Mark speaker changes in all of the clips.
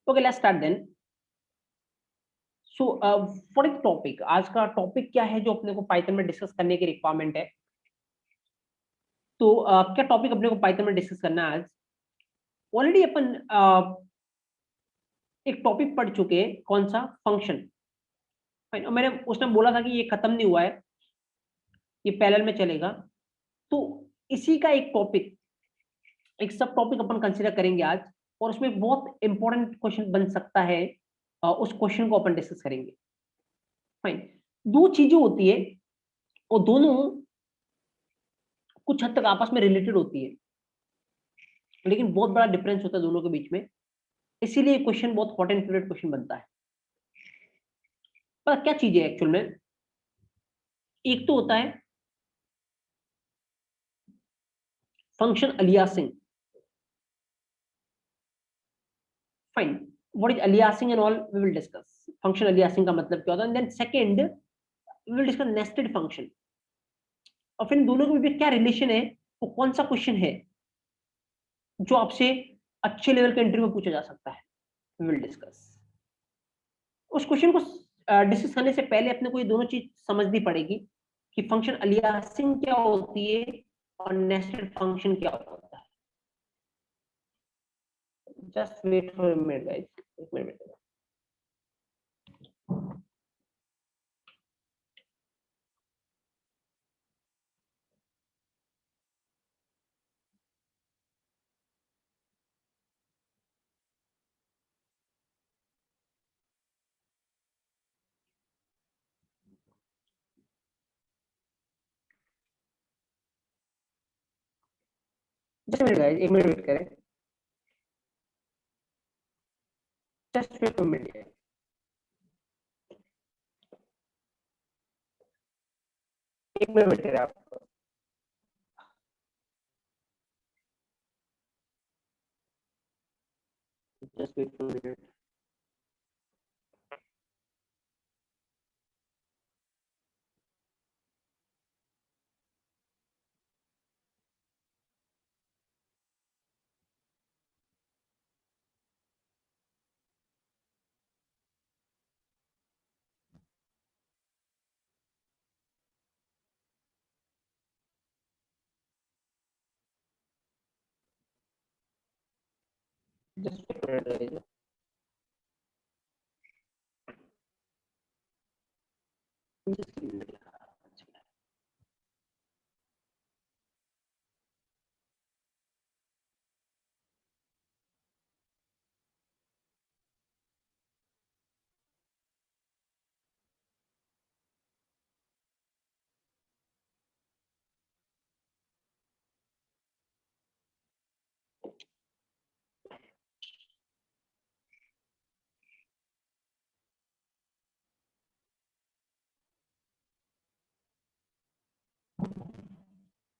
Speaker 1: Okay, let's start then. So what is topic? आज का topic क्या है जो अपने को पाइथन में डिस्कस करने की रिक्वायरमेंट है? तो क्या टॉपिक अपने को पाइथन में डिस्कस करना है आज? ऑलरेडी अपन एक टॉपिक पढ़ चुके हैं, कौन सा? फंक्शन। फाइन। और मैंने उसने बोला था कि ये खत्म नहीं हुआ है, ये पैरेलल में चलेगा। तो इसी का एक टॉपिक, एक सब टॉपिक अपन कंसीडर करेंगे आज, और उसमें बहुत इंपॉर्टेंट क्वेश्चन बन सकता है। उस क्वेश्चन को अपन डिस्कस करेंगे। फाइन। दो चीजें होती है और दोनों कुछ हद तक आपस में रिलेटेड होती है, लेकिन बहुत बड़ा डिफरेंस होता है दोनों के बीच में। इसीलिए क्वेश्चन बहुत हॉट एंड फेवरेट क्वेश्चन बनता है। पर क्या चीज है एक्चुअल में? एक तो होता है function aliasing. Fine. What is aliasing and all we will discuss. Function aliasing का मतलब क्या होता है, and then second we will discuss nested function. और फिर इन दोनों के बीच क्या रिलेशन है, वो कौन सा क्वेश्चन है जो आपसे अच्छे लेवल के इंटरव्यू में पूछा जा सकता है, वी विल डिस्कस। उस क्वेश्चन को डिस्कस करने से पहले अपने को ये दोनों चीज समझनी पड़ेगी कि फंक्शन अलियासिंग क्या होती है और नेस्टेड फंक्शन क्या होता है। Just wait for a minute guys, एक मिनट। जस्ट मिनट गाइस, एक मिनट वेट करें। Just wait for minute. एक मिनट वेट करें आप। Just wait for minute. Just wait for minute.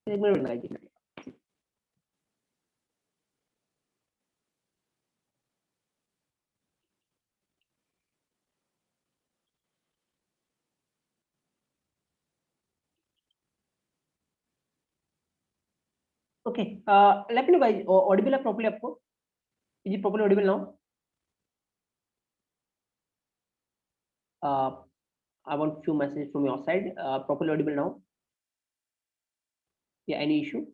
Speaker 1: एक minute guys. Okay, let me know guys, audible है properly आपको? Is it properly audible now? I want few messages from your side. Properly audible now? Yeah, any issue?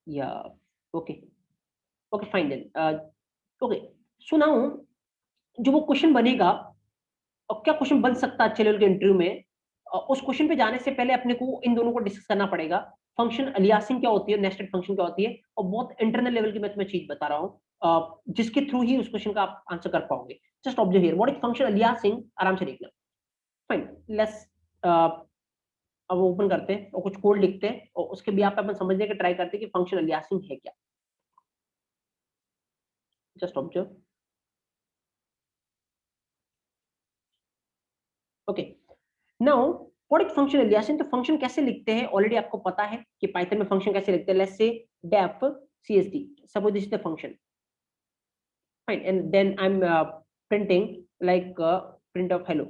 Speaker 1: Yeah. Okay. Okay, fine then. Okay. So now जो वो question बनेगा, और क्या question बन सकता है अच्छे लेवल के इंटरव्यू में, उस क्वेश्चन पे जाने से पहले अपने को इन दोनों को डिस्कस करना पड़ेगा। फंक्शन अलियासिंग क्या होती है, नेस्टेड फंक्शन क्या होती है, और बहुत इंटरनल लेवल की मैं तुम्हें चीज बता रहा हूँ, जिसके थ्रू ही उस क्वेश्चन का आप आंसर कर पाओगे। Just observe here what is function aliasing, आराम से देखना। फाइन, लेट्स अब ओपन करते हैं और कुछ कोड लिखते हैं, और उसके भी आप अपन समझने का ट्राई करते हैं कि फंक्शन अलियासिंग है क्या। Just observe. Okay, now what is function aliasing? तो फंक्शन कैसे लिखते हैं ऑलरेडी आपको पता है कि पाइथन में फंक्शन कैसे लिखते हैं। Let's say def CSD, suppose this is the function. Fine, and then I am printing like print of hello.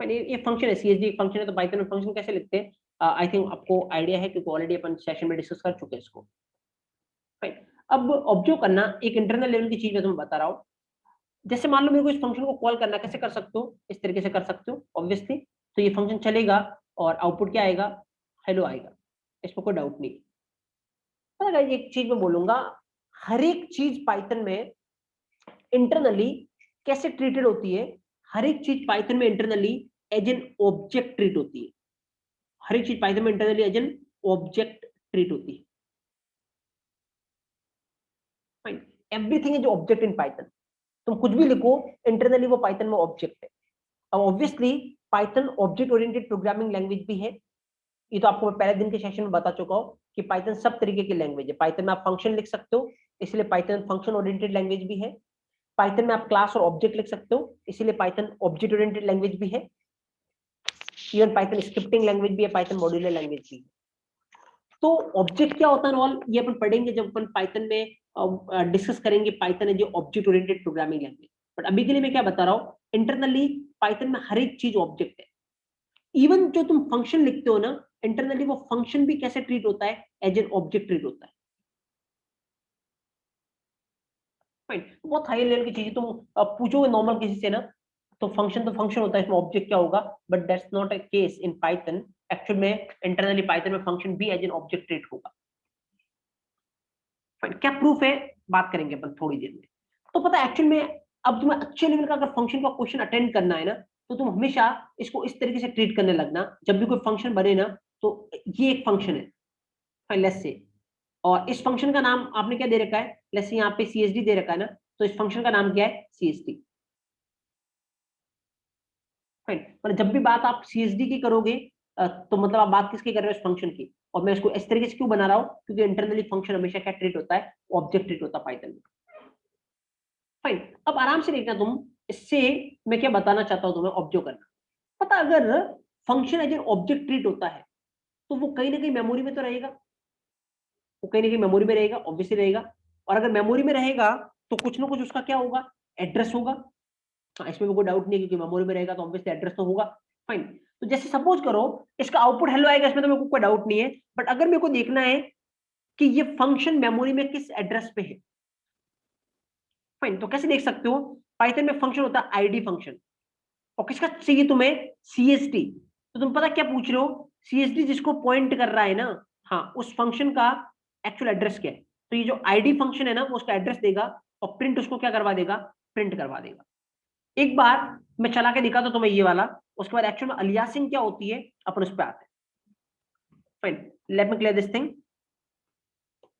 Speaker 1: Fine, ये फंक्शन है, सीएसडी फंक्शन है। तो पाइथन में फंक्शन कैसे लिखते हैं, आई थिंक आपको आइडिया है क्योंकि ऑलरेडी अपन सेशन में डिस्कस कर चुके हैं इसको। फाइन। अब ऑब्जर्व करना एक इंटरनल लेवल की चीज मैं तुम्हें बता रहा हूँ। जैसे मान लो मेरे को इस फंक्शन को कॉल करना, कैसे कर सकते हो, इस तरीके से कर सकते हो ऑब्वियसली। तो ये फंक्शन चलेगा और आउटपुट क्या आएगा, हेलो आएगा, इसमें कोई डाउट नहीं। पर अगर एक चीज मैं बोलूंगा, हर एक चीज पाइथन में इंटरनली कैसे ट्रीटेड होती है, हर एक चीज पाइथन में internally as an object treat होती है। हर एक चीज पाइथन में internally as an object treat होती है। Fine, everything is object in Python. तुम कुछ भी लिखो, इंटरनली वो पाइथन में ऑब्जेक्ट है। अब obviously Python object oriented programming language भी है। ये तो आपको मैं पहले दिन के सेशन में बता चुका हूं कि पाइथन सब तरीके की लैंग्वेज है। पाइथन में आप फंक्शन लिख सकते हो, इसलिए पाइथन फंक्शन ओरिएंटेड लैंग्वेज भी है। पाइथन में आप क्लास और ऑब्जेक्ट लिख सकते हो, इसीलिए पाइथन ऑब्जेक्ट ओरिएंटेड लैंग्वेज भी है। इवन पाइथन स्क्रिप्टिंग लैंग्वेज भी है, पाइथन मॉड्यूलर लैंग्वेज भी है। तो ऑब्जेक्ट क्या होता है ऑल, ये अपन पढ़ेंगे जब अपन पाइथन में डिस्कस करेंगे पाइथन है जो object oriented programming language. But अभी के लिए मैं क्या बता रहा हूँ, इंटरनली पाइथन में हर एक चीज ऑब्जेक्ट है। इवन जो तुम फंक्शन लिखते हो ना, इंटरनली वो फंक्शन भी कैसे ट्रीट होता है, एज एन ऑब्जेक्ट ट्रीट होता है। फाइन, बहुत हाई लेवल की चीज तुम पूछोगे नॉर्मल किसी से ना, तो फंक्शन होता है, इसमें ऑब्जेक्ट क्या होगा, but that's not a case in Python. Actual में इंटरनली पाइथन में फंक्शन भी एज एन ऑब्जेक्ट ट्रीट होगा। फाइन, क्या प्रूफ है, बात करेंगे अपन थोड़ी देर में। तो पता है एक्चुअल में, अब तुम्हें अच्छे लेवल का अगर फंक्शन का क्वेश्चन अटेंड करना है ना, तो तुम हमेशा इसको इस तरीके से ट्रीट करने लगना। जब भी कोई फंक्शन बने ना, तो ये एक फंक्शन है, फाइन लेट्स से, और इस फंक्शन का नाम आपने क्या दे रखा है, लेट्स से यहाँ पे सीएसडी दे रखा है ना, तो इस फंक्शन का नाम क्या है, सीएसडी। फाइन, पर जब भी बात आप सीएसडी की करोगे, तो मतलब आप बात किसकी कर रहे हो, इस फंक्शन की। और मैं इसको इस तरीके से क्यों बना रहा हूँ, क्योंकि इंटरनली फंक्शन हमेशा क्या ट्रीट होता है, ऑब्जेक्ट ट्रीट होता है पाइथन में। फाइन, अब आराम से देखना तुम, इससे मैं क्या बताना चाहता हूं तुम्हें, ऑब्जर्व करना। पता अगर function as an object treat होता है, तो वो कहीं ना कहीं मेमोरी में तो रहेगा, वो कहीं ना कहीं मेमोरी में रहेगा, ऑब्वियसली रहेगा। और अगर मेमोरी में रहेगा, तो कुछ ना कुछ उसका क्या होगा, एड्रेस होगा। हाँ, इसमें भी कोई डाउट नहीं, क्योंकि मेमोरी में रहेगा तो ऑब्वियसली एड्रेस तो होगा। फाइन, तो जैसे सपोज करो इसका आउटपुट हेलो आएगा, इसमें तो मेरे को कोई डाउट नहीं है। बट अगर मेरे को देखना है कि ये फंक्शन मेमोरी में किस एड्रेस पे है, फाइन, तो कैसे देख सकते हो, पाइथन में फंक्शन होता है आईडी फंक्शन, और किसका चाहिए तुम्हें, सीएसडी। तो तुम पता क्या पूछ रहे हो, सीएसडी जिसको पॉइंट कर रहा है ना, हाँ, उस फंक्शन का एक्चुअल एड्रेस क्या है। तो ये जो आईडी फंक्शन है ना, वो उसका एड्रेस देगा, और प्रिंट उसको क्या करवा देगा, प्रिंट करवा देगा। एक बार मैं चला के दिखा तो तुम्हें ये वाला, उसके बाद एक्चुअल में अलियासिंग क्या होती है, अपन उस पर आते हैं। Fine, let me clear this thing,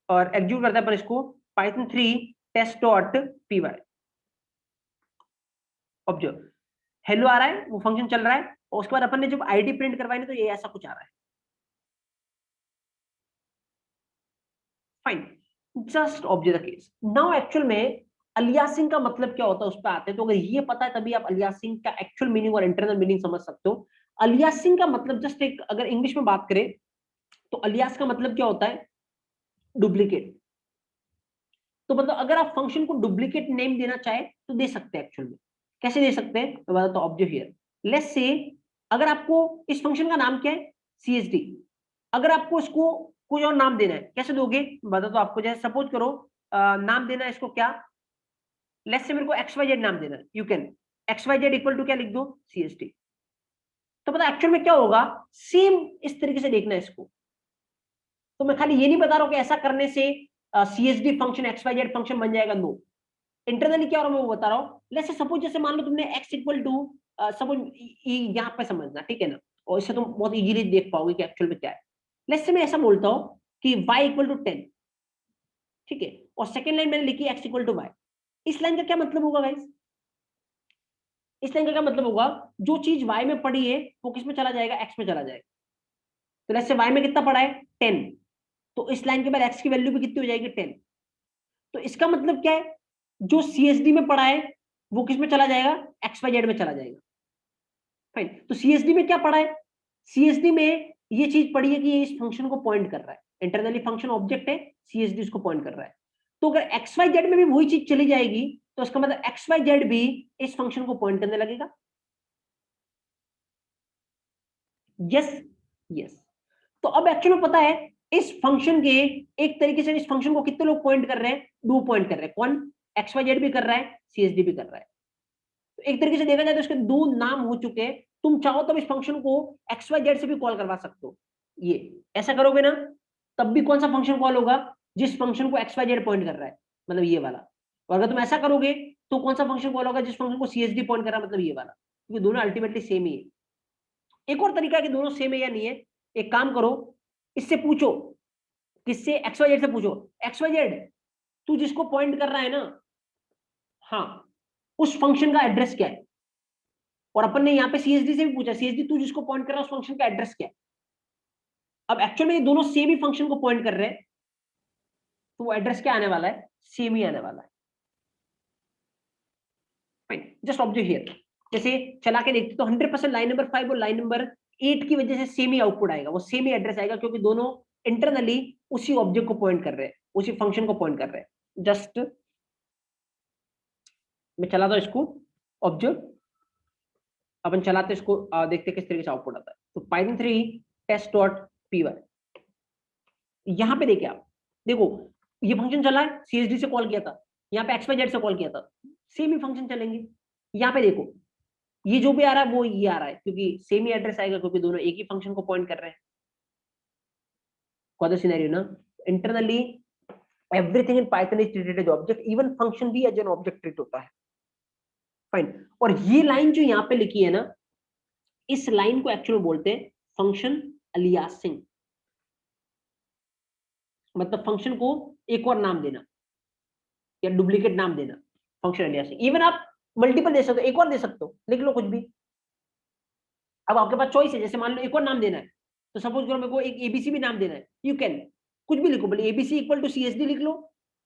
Speaker 1: और एग्जीक्यूट करते हैं अपन इसको, Python 3 test dot P Y. Observe, hello आ रहा है, वो फंक्शन चल रहा है, और उसके बाद अपन ने जब आईडी प्रिंट करवाई ना, तो ये ऐसा कुछ आ रहा है। Fine, just observe the case now. Actual में अलियासिंग का मतलब क्या होता है, उस पर आते हैं। तो अगर ये पता है तभी आप अलियासिंग का एक्चुअल मीनिंग और इंटरनल मीनिंग समझ सकते हो। अलियासिंग का मतलब जस्ट एक, अगर इंग्लिश में बात करें, तो अलियास का मतलब क्या होता है, डुप्लीकेट। तो मतलब अगर आप फंक्शन को डुप्लीकेट नेम देना चाहे तो दे सकते हैं एक्चुअल में। कैसे दे सकते हैं, मैं बताता हूं, ऑब्जर्व हियर। लेट्स से, अगर आपको इस फंक्शन का नाम क्या है, सीएसडी, अगर आपको इसको कोई और नाम देना है, कैसे दोगे, बता दो आपको। जैसे सपोज करो, नाम देना है इसको क्या, लेट्स से मेरे को एक्स वाई जेड नाम देना है, you can X Y Z equal to क्या लिख दो, सीएसडी। तो पता एक्चुअल में क्या होगा, सेम इस तरीके से देखना है इसको। तो मैं खाली ये नहीं बता रहा हूं कि ऐसा करने से CSD function X Y Z function बन जाएगा, नो। इंटरनली क्या हो रहा है मैं वो बता रहा हूँ। लेट्स से सपोज, जैसे मान लो तुमने एक्स इक्वल टू, सपोज यहाँ पे समझना, ठीक है ना, और इससे तुम बहुत इजीली देख पाओगे कि एक्चुअल में क्या है। लेट्स से मैं ऐसा बोलता हूँ कि y इक्वल टू 10, ठीक है, और सेकेंड लाइन मैंने लिखी x इक्वल टू वाई। इस लाइन का क्या मतलब होगा गाइस, इस लाइन का क्या मतलब होगा, जो चीज y में पड़ी है वो किस में चला जाएगा, x में चला जाएगा। तो लेट्स से y में कितना पड़ा है, 10, तो इस लाइन के बाद x की वैल्यू भी कितनी हो जाएगी, 10। तो इसका मतलब क्या है, जो सीएसडी में पड़ा है वो किस में चला जाएगा, एक्स वाई जेड में चला जाएगा। फाइन, तो सीएसडी में क्या पड़ा है, सीएसडी में ये चीज पड़ी है कि ये इस फंक्शन को पॉइंट कर रहा है, इंटरनली फंक्शन ऑब्जेक्ट है, सीएसडी उसको पॉइंट कर रहा है। तो अगर एक्स वाई जेड में भी वही चीज चली जाएगी, तो इसका मतलब एक्स वाई जेड भी इस फंक्शन को पॉइंट करने लगेगा। Yes, yes. तो अब एक्चुअली पता है इस फंक्शन के एक तरीके से इस फंक्शन को कितने लोग पॉइंट कर रहे हैं, दो पॉइंट कर रहे हैं। कौन? एक्स वाई जेड भी कर रहा है, सीएसडी भी कर रहा है। तो एक तरीके से देखा जाए तो इसके दो नाम हो चुके हैं। तुम चाहो तो इस फंक्शन को एक्स वाई जेड से भी कॉल करवा सकते हो। ये ऐसा करोगे ना, तब भी कौन सा फंक्शन कॉल होगा? जिस फंक्शन को एक्स वाई जेड पॉइंट कर रहा है, मतलब ये वाला। और अगर तुम ऐसा करोगे तो कौन सा फंक्शन कॉल होगा? जिस फंक्शन को सीएसडी पॉइंट कर रहा है, मतलब ये वाला। क्योंकि दोनों अल्टीमेटली सेम ही है। एक और तरीका है कि दोनों सेम है या नहीं है। एक काम करो, इससे पूछो, किससे? एक्स वाई जेड से पूछो, एक्स वाई जेड तू जिसको पॉइंट कर रहा है ना, हाँ, उस फंक्शन का एड्रेस क्या है? और अपन ने यहाँ पे सीएसडी से भी पूछा, सीएसडी तू जिसको पॉइंट कर रहा है उस फंक्शन का एड्रेस क्या है? अब एक्चुअल में ये दोनों सेम ही फंक्शन को पॉइंट कर रहे हैं, तो वो एड्रेस क्या आने वाला है? सेम ही आने वाला है। Fine, just observe here. जैसे चला के देखते तो 100% लाइन नंबर 5 और लाइन नंबर 8 की वजह से सेम ही आउटपुट आएगा, वो सेम ही एड्रेस आएगा, क्योंकि दोनों इंटरनली उसी ऑब्जेक्ट को पॉइंट कर रहे हैं, उसी फंक्शन को पॉइंट कर रहे हैं। जस्ट मैं चलाता हूं इसको, ऑब्जर्व। अपन चलाते इसको, देखते किस तरीके से आउटपुट आता है। तो Python 3 test dot P Y, यहां पे देखिए आप, देखो ये फंक्शन चला है, सीएसडी से कॉल किया था, यहाँ पे एक्स वाई जेड से कॉल किया था, सेम ही फंक्शन चलेंगे। यहाँ पे देखो, ये जो भी आ रहा है वो ये आ रहा है, क्योंकि सेम ही एड्रेस आएगा, क्योंकि दोनों एक ही फंक्शन को पॉइंट कर रहे हैं। कौन सिनेरियो ना, internally everything in Python is treated as object, even function भी एज एन ऑब्जेक्ट ट्रीट होता है। फाइन। और ये लाइन जो यहाँ पे लिखी है ना, इस लाइन को एक्चुअली बोलते हैं फंक्शन अलियासिंग। मतलब फंक्शन को एक और नाम देना या डुप्लीकेट नाम देना, फंक्शन अलियासिंग। इवन आप मल्टीपल दे सकते हो, एक और दे सकते हो, लिख लो कुछ भी। अब आपके पास चॉइस है, जैसे मान लो एक और नाम देना है, तो सपोज करो मेरे को एक एबीसी भी नाम देना है, यू कैन कुछ भी लिखो, बोले एबीसी इक्वल टू सीएसडी लिख लो,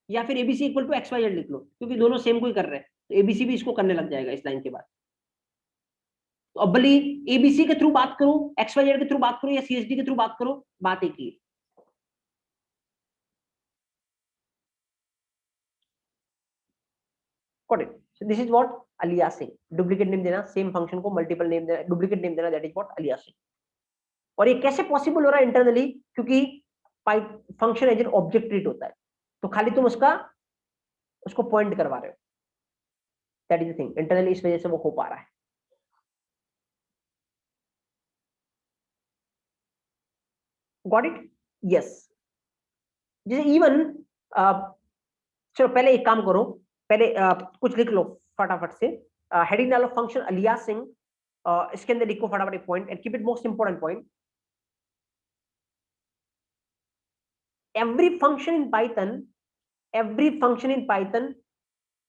Speaker 1: या फिर ABC equal to X Y Z लिख लो, क्योंकि दोनों सेम को ही कर रहे हैं, तो एबीसी भी इसको करने लग जाएगा इस लाइन के बाद। तो अब भले एबीसी के थ्रू बात करो, एक्स वाई जेड के थ्रू बात करो, या सीएसडी के थ्रू बात करो, बात एक ही। Got it? So this is what aliasing. Duplicate name देना, सेम फंक्शन को मल्टीपल नेम देना, डुप्लीकेट नेम देना, दैट इज व्हाट अलियासिंग। और ये कैसे पॉसिबल हो रहा है इंटरनली? क्योंकि function as an object treat होता है, तो खाली तुम उसको पॉइंट करवा रहे हो, that is the thing. Internally इस वजह से वो हो पा रहा है। Got it? यस। जैसे इवन चलो पहले एक काम करो, पहले कुछ लिख लो फटाफट से, हेडिंग डालो फंक्शन अलियासिंग, इसके अंदर लिखो फटाफट एक point, and keep it most important point. every function in python every function in python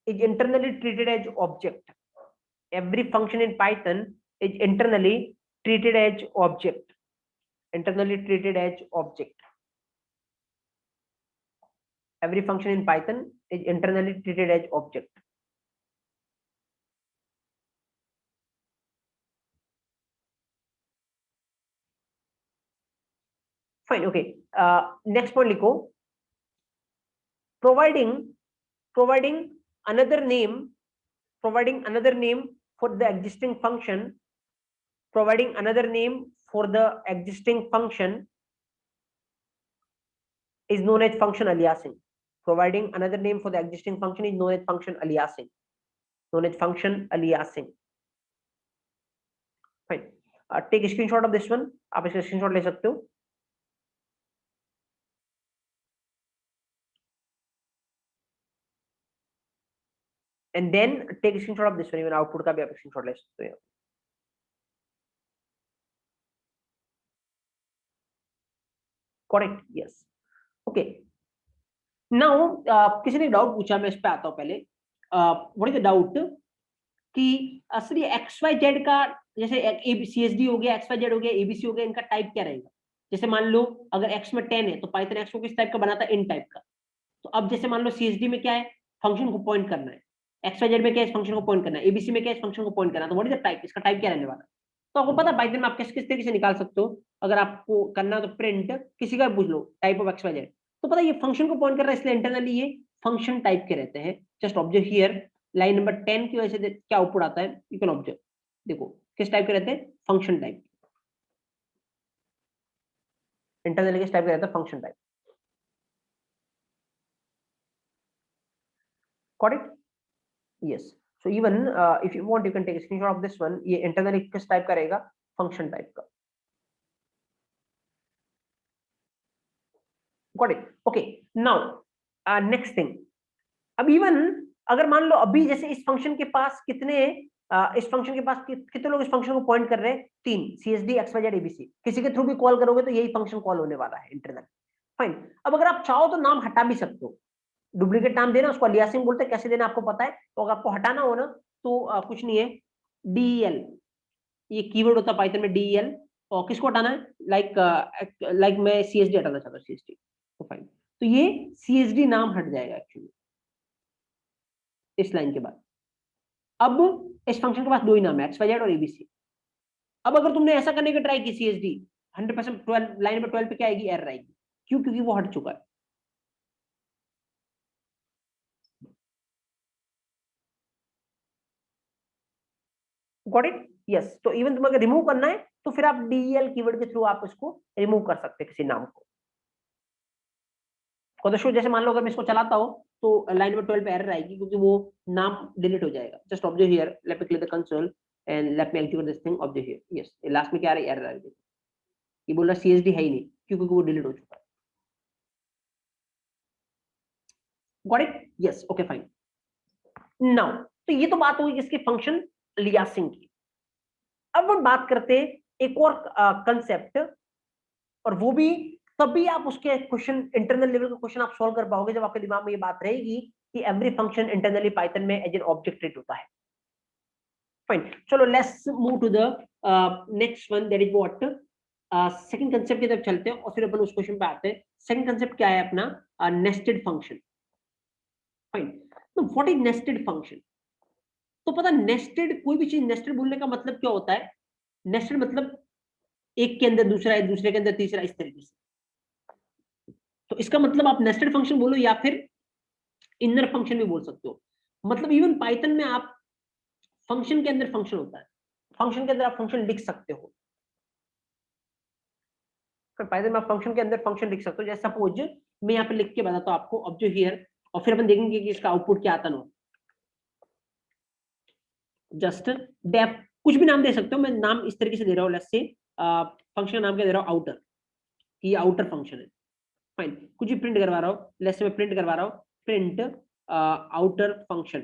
Speaker 1: is internally treated as object. Every function in python is internally treated as object. Internally treated as object. Every function in python is internally treated as object. Fine, okay. Next point लिखो, providing another name for the existing function, providing another name for the existing function is known as function aliasing. Providing another name for the existing function is known as function aliasing. Known as function aliasing. Fine. Take a screenshot of this one. आप इसका screenshot ले सकते हो. And then take a screenshot of this one. Even output का भी आप screenshot ले सकते हो. Correct. Yes. Okay. Now किसी ने डाउट पूछा, मैं इस पे आता हूँ पहले. What is the doubt? कि असली एक्स वाई जेड का, जैसे सीएसडी हो गया, एक्स वाई जेड हो गया, एबीसी हो गया, इनका टाइप क्या रहेगा? जैसे मान लो अगर एक्स में 10 है तो पाइथन एक्स को किस टाइप का बनाता है? इन टाइप का. तो अब जैसे मान लो सीएसडी में क्या है? फंक्शन को पॉइंट करना है. एक्स वाई जेड में क्या है? इस फंक्शन को पॉइंट करना है. एबीसी में क्या है? इस फंक्शन को पॉइंट करना है. तो व्हाट इज द टाइप? इसका टाइप क्या रहने वाला है? तो आपको पता है पाइथन में आप किस किस तरीके से निकाल सकते हो. अगर आपको करना है तो प्रिंट किसी का भी पूछ लो, type of X Y Z, तो पता है ये फंक्शन को पॉइंट कर रहा है, इसलिए इंटरनली ये फंक्शन टाइप के रहते हैं. Just observe here, line number 10 की वजह से क्या आउटपुट आता है, यू कैन ऑब्जर्व. देखो किस टाइप के रहते हैं? Function type. इंटरनल किस टाइप का रहता है, function type. Got it? Yes. So even if you want you can take screenshot of this one. ये इंटरनल किस टाइप का रहेगा, फंक्शन टाइप का। Got it? Okay, now next thing. अब इवन अगर मान लो अभी जैसे इस फंक्शन के पास कितने इस फंक्शन के पास कितने लोग इस फंक्शन को पॉइंट कर रहे हैं, 3, CSD XYZ ABC। किसी के थ्रू भी कॉल करोगे तो यही फंक्शन कॉल होने वाला है इंटरनल। फाइन। अब अगर आप चाहो तो नाम हटा भी सकते हो, डुप्लीकेट नाम देना, उसको अलियासिंग बोलते हैं, कैसे देना आपको पता है। तो अगर आपको हटाना हो ना तो कुछ नहीं है, DEL, ये कीवर्ड होता है पाइथन में, DEL। और किसको हटाना है, लाइक मैं CSD हटाना चाहता हूँ, CSD। तो फाइन, तो ये CSD नाम हट जाएगा एक्चुअली इस लाइन के बाद। अब इस फंक्शन के पास दो ही नाम है, XYZ और ABC। अब अगर तुमने ऐसा करने की ट्राई की CSD, 100% 12 लाइन नंबर 12 पे क्या आएगी, एरर आएगी। क्यों? क्योंकि वो हट चुका है। Got it? यस। तो इवन तुम्हें अगर रिमूव करना है तो फिर आप DEL कीवर्ड के थ्रू आप उसको रिमूव कर सकते हैं किसी नाम को। शो जैसे मान लो अगर मैं इसको चलाता हूं तो लाइन नंबर 12 पे एरर आएगी क्योंकि वो नाम डिलीट हो जाएगा। Just observe here, late me clear the console and let me execute this thing, observe here. Yes, last में क्या आ रहा है, एरर आ रही है। ये बोल रहा है CSD है ही नहीं, क्योंकि वो डिलीट हो चुका है। Got it? Yes, okay fine. Now तो ये तो बात होगी किसके, फंक्शन लियासिंग की। अब हम बात करते हैं एक और कंसेप्ट, और वो भी तभी आप उसके क्वेश्चन, इंटरनल लेवल का क्वेश्चन आप सॉल्व कर पाओगे जब आपके दिमाग में ये बात रहेगी कि एवरी फंक्शन इंटरनली पाइथन में एज एन ऑब्जेक्ट ट्रीट होता है। फाइन, चलो let's move to the next one, that is what, second concept की तरफ चलते हैं और फिर अपन उस क्वेश्चन पे आते हैं। सेकंड कंसेप्ट क्या है अपना, नेस्टेड फंक्शन। फाइन, तो व्हाट इज नेस्टेड फंक्शन? तो पता, नेस्टेड, कोई भी चीज नेस्टेड बोलने का मतलब क्या होता है, नेस्टेड मतलब एक के अंदर दूसरा, एक दूसरे के अंदर तीसरा, इस तरीके से। तो इसका मतलब आप नेस्टेड फंक्शन बोलो या फिर इनर फंक्शन भी बोल सकते हो। मतलब इवन पाइथन में आप फंक्शन के अंदर फंक्शन होता है, फंक्शन के अंदर आप फंक्शन लिख सकते हो। पाइथन में आप फंक्शन के अंदर फंक्शन लिख सकते हो। जैसे सपोज मैं यहाँ पे लिख के बताता हूँ आपको, ऑब्जर्व हियर, और फिर अपन देखेंगे कि इसका आउटपुट क्या आता है। जस्ट डेफ, कुछ भी नाम दे सकते हो, मैं नाम इस तरीके से दे रहा हूँ, लेट्स से फंक्शन का नाम क्या दे रहा हूँ, आउटर। ये आउटर फंक्शन है। फाइन, कुछ भी प्रिंट करवा रहा हूँ, लेट्स से मैं प्रिंट करवा रहा हूँ, प्रिंट आउटर फंक्शन।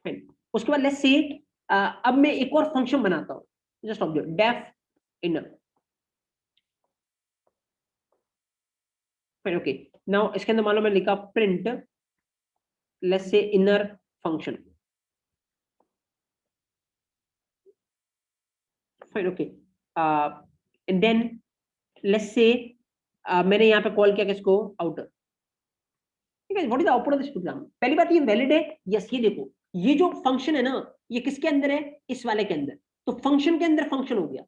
Speaker 1: फाइन, उसके बाद लेट्स से अब मैं एक और फंक्शन बनाता हूँ, just observe, def inner. Fine, okay. Now इसके अंदर मान लो मैं लिखा print, let's say inner function. Fine, okay. And then let's say मैंने यहाँ पे कॉल किया किसको, आउटर। ठीक है, what is the output of this program? पहली बात, ये वैलिड है। यस, ये देखो, ये जो फंक्शन है ना, ये किसके अंदर है, इस वाले के अंदर। तो फंक्शन के अंदर फंक्शन हो गया,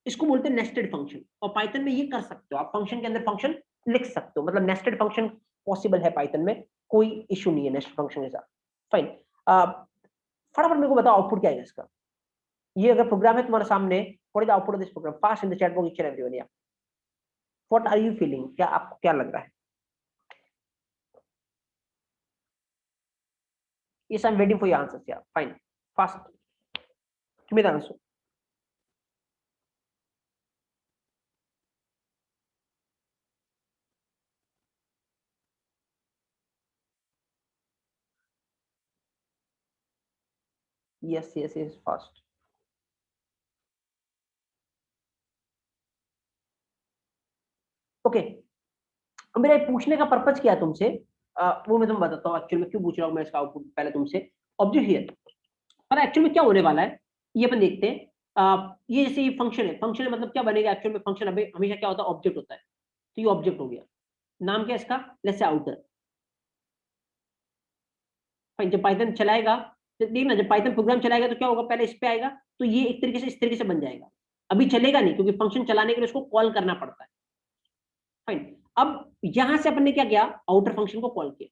Speaker 1: इसको बोलते हैं नेस्टेड फंक्शन। और पाइथन में ये कर सकते हो आप, फंक्शन के अंदर फंक्शन लिख सकते हो। मतलब नेस्टेड फंक्शन पॉसिबल है पाइथन में, कोई इशू नहीं है नेस्टेड फंक्शन के साथ। फाइन, फटाफट मेरे को बताओ आउटपुट क्या है इसका। ये अगर प्रोग्राम है तुम्हारे सामने, what is the output of this program, fast in the chat box each and everyone. या व्हाट आर यू फीलिंग, क्या आपको क्या लग रहा है? Yes, I'm waiting for your answers. Yeah, fine. Fast. Give me the answer. Yes, yes, yes, fast. Okay, अब मेरा पूछने का पर्पज क्या है तुमसे, वो मैं तुम्हें बताता हूँ एक्चुअली में क्यों पूछ रहा हूँ मैं इसका आउटपुट पहले तुमसे। ऑब्जेक्ट हियर, पर एक्चुअल में क्या होने वाला है ये अपन देखते हैं। ये जैसे ये फंक्शन है, फंक्शन मतलब क्या बनेगा एक्चुअल में, फंक्शन अभी हमेशा क्या होता है, ऑब्जेक्ट होता है। तो ये ऑब्जेक्ट हो गया, नाम क्या है इसका, लेट्स से आउटर। फाइन, जब पाइथन चलाएगा, देखना जब पाइथन प्रोग्राम चलाएगा तो क्या होगा, पहले इस पे आएगा, तो ये एक तरीके से इस तरीके से बन जाएगा। अभी चलेगा नहीं क्योंकि फंक्शन चलाने के लिए उसको कॉल करना पड़ता है। फाइन, अब यहां से अपन ने क्या किया, आउटर फंक्शन को कॉल किया।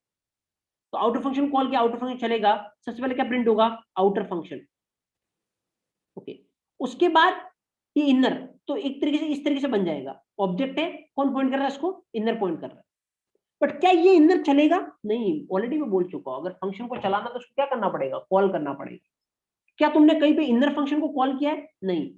Speaker 1: तो आउटर फंक्शन कॉल किया, आउटर फंक्शन चलेगा, सबसे पहले क्या प्रिंट होगा, आउटर फंक्शन। ओके, उसके बाद ये इनर, तो एक तरीके से इस तरीके से बन जाएगा, ऑब्जेक्ट है, कौन पॉइंट कर रहा है इसको, इनर पॉइंट कर रहा है। बट क्या ये इनर चलेगा, नहीं, ऑलरेडी मैं बोल चुका हूं, अगर फंक्शन को चलाना तो उसको क्या करना पड़ेगा, कॉल करना पड़ेगा। क्या तुमने कहीं पे इनर फंक्शन को कॉल किया है, नहीं,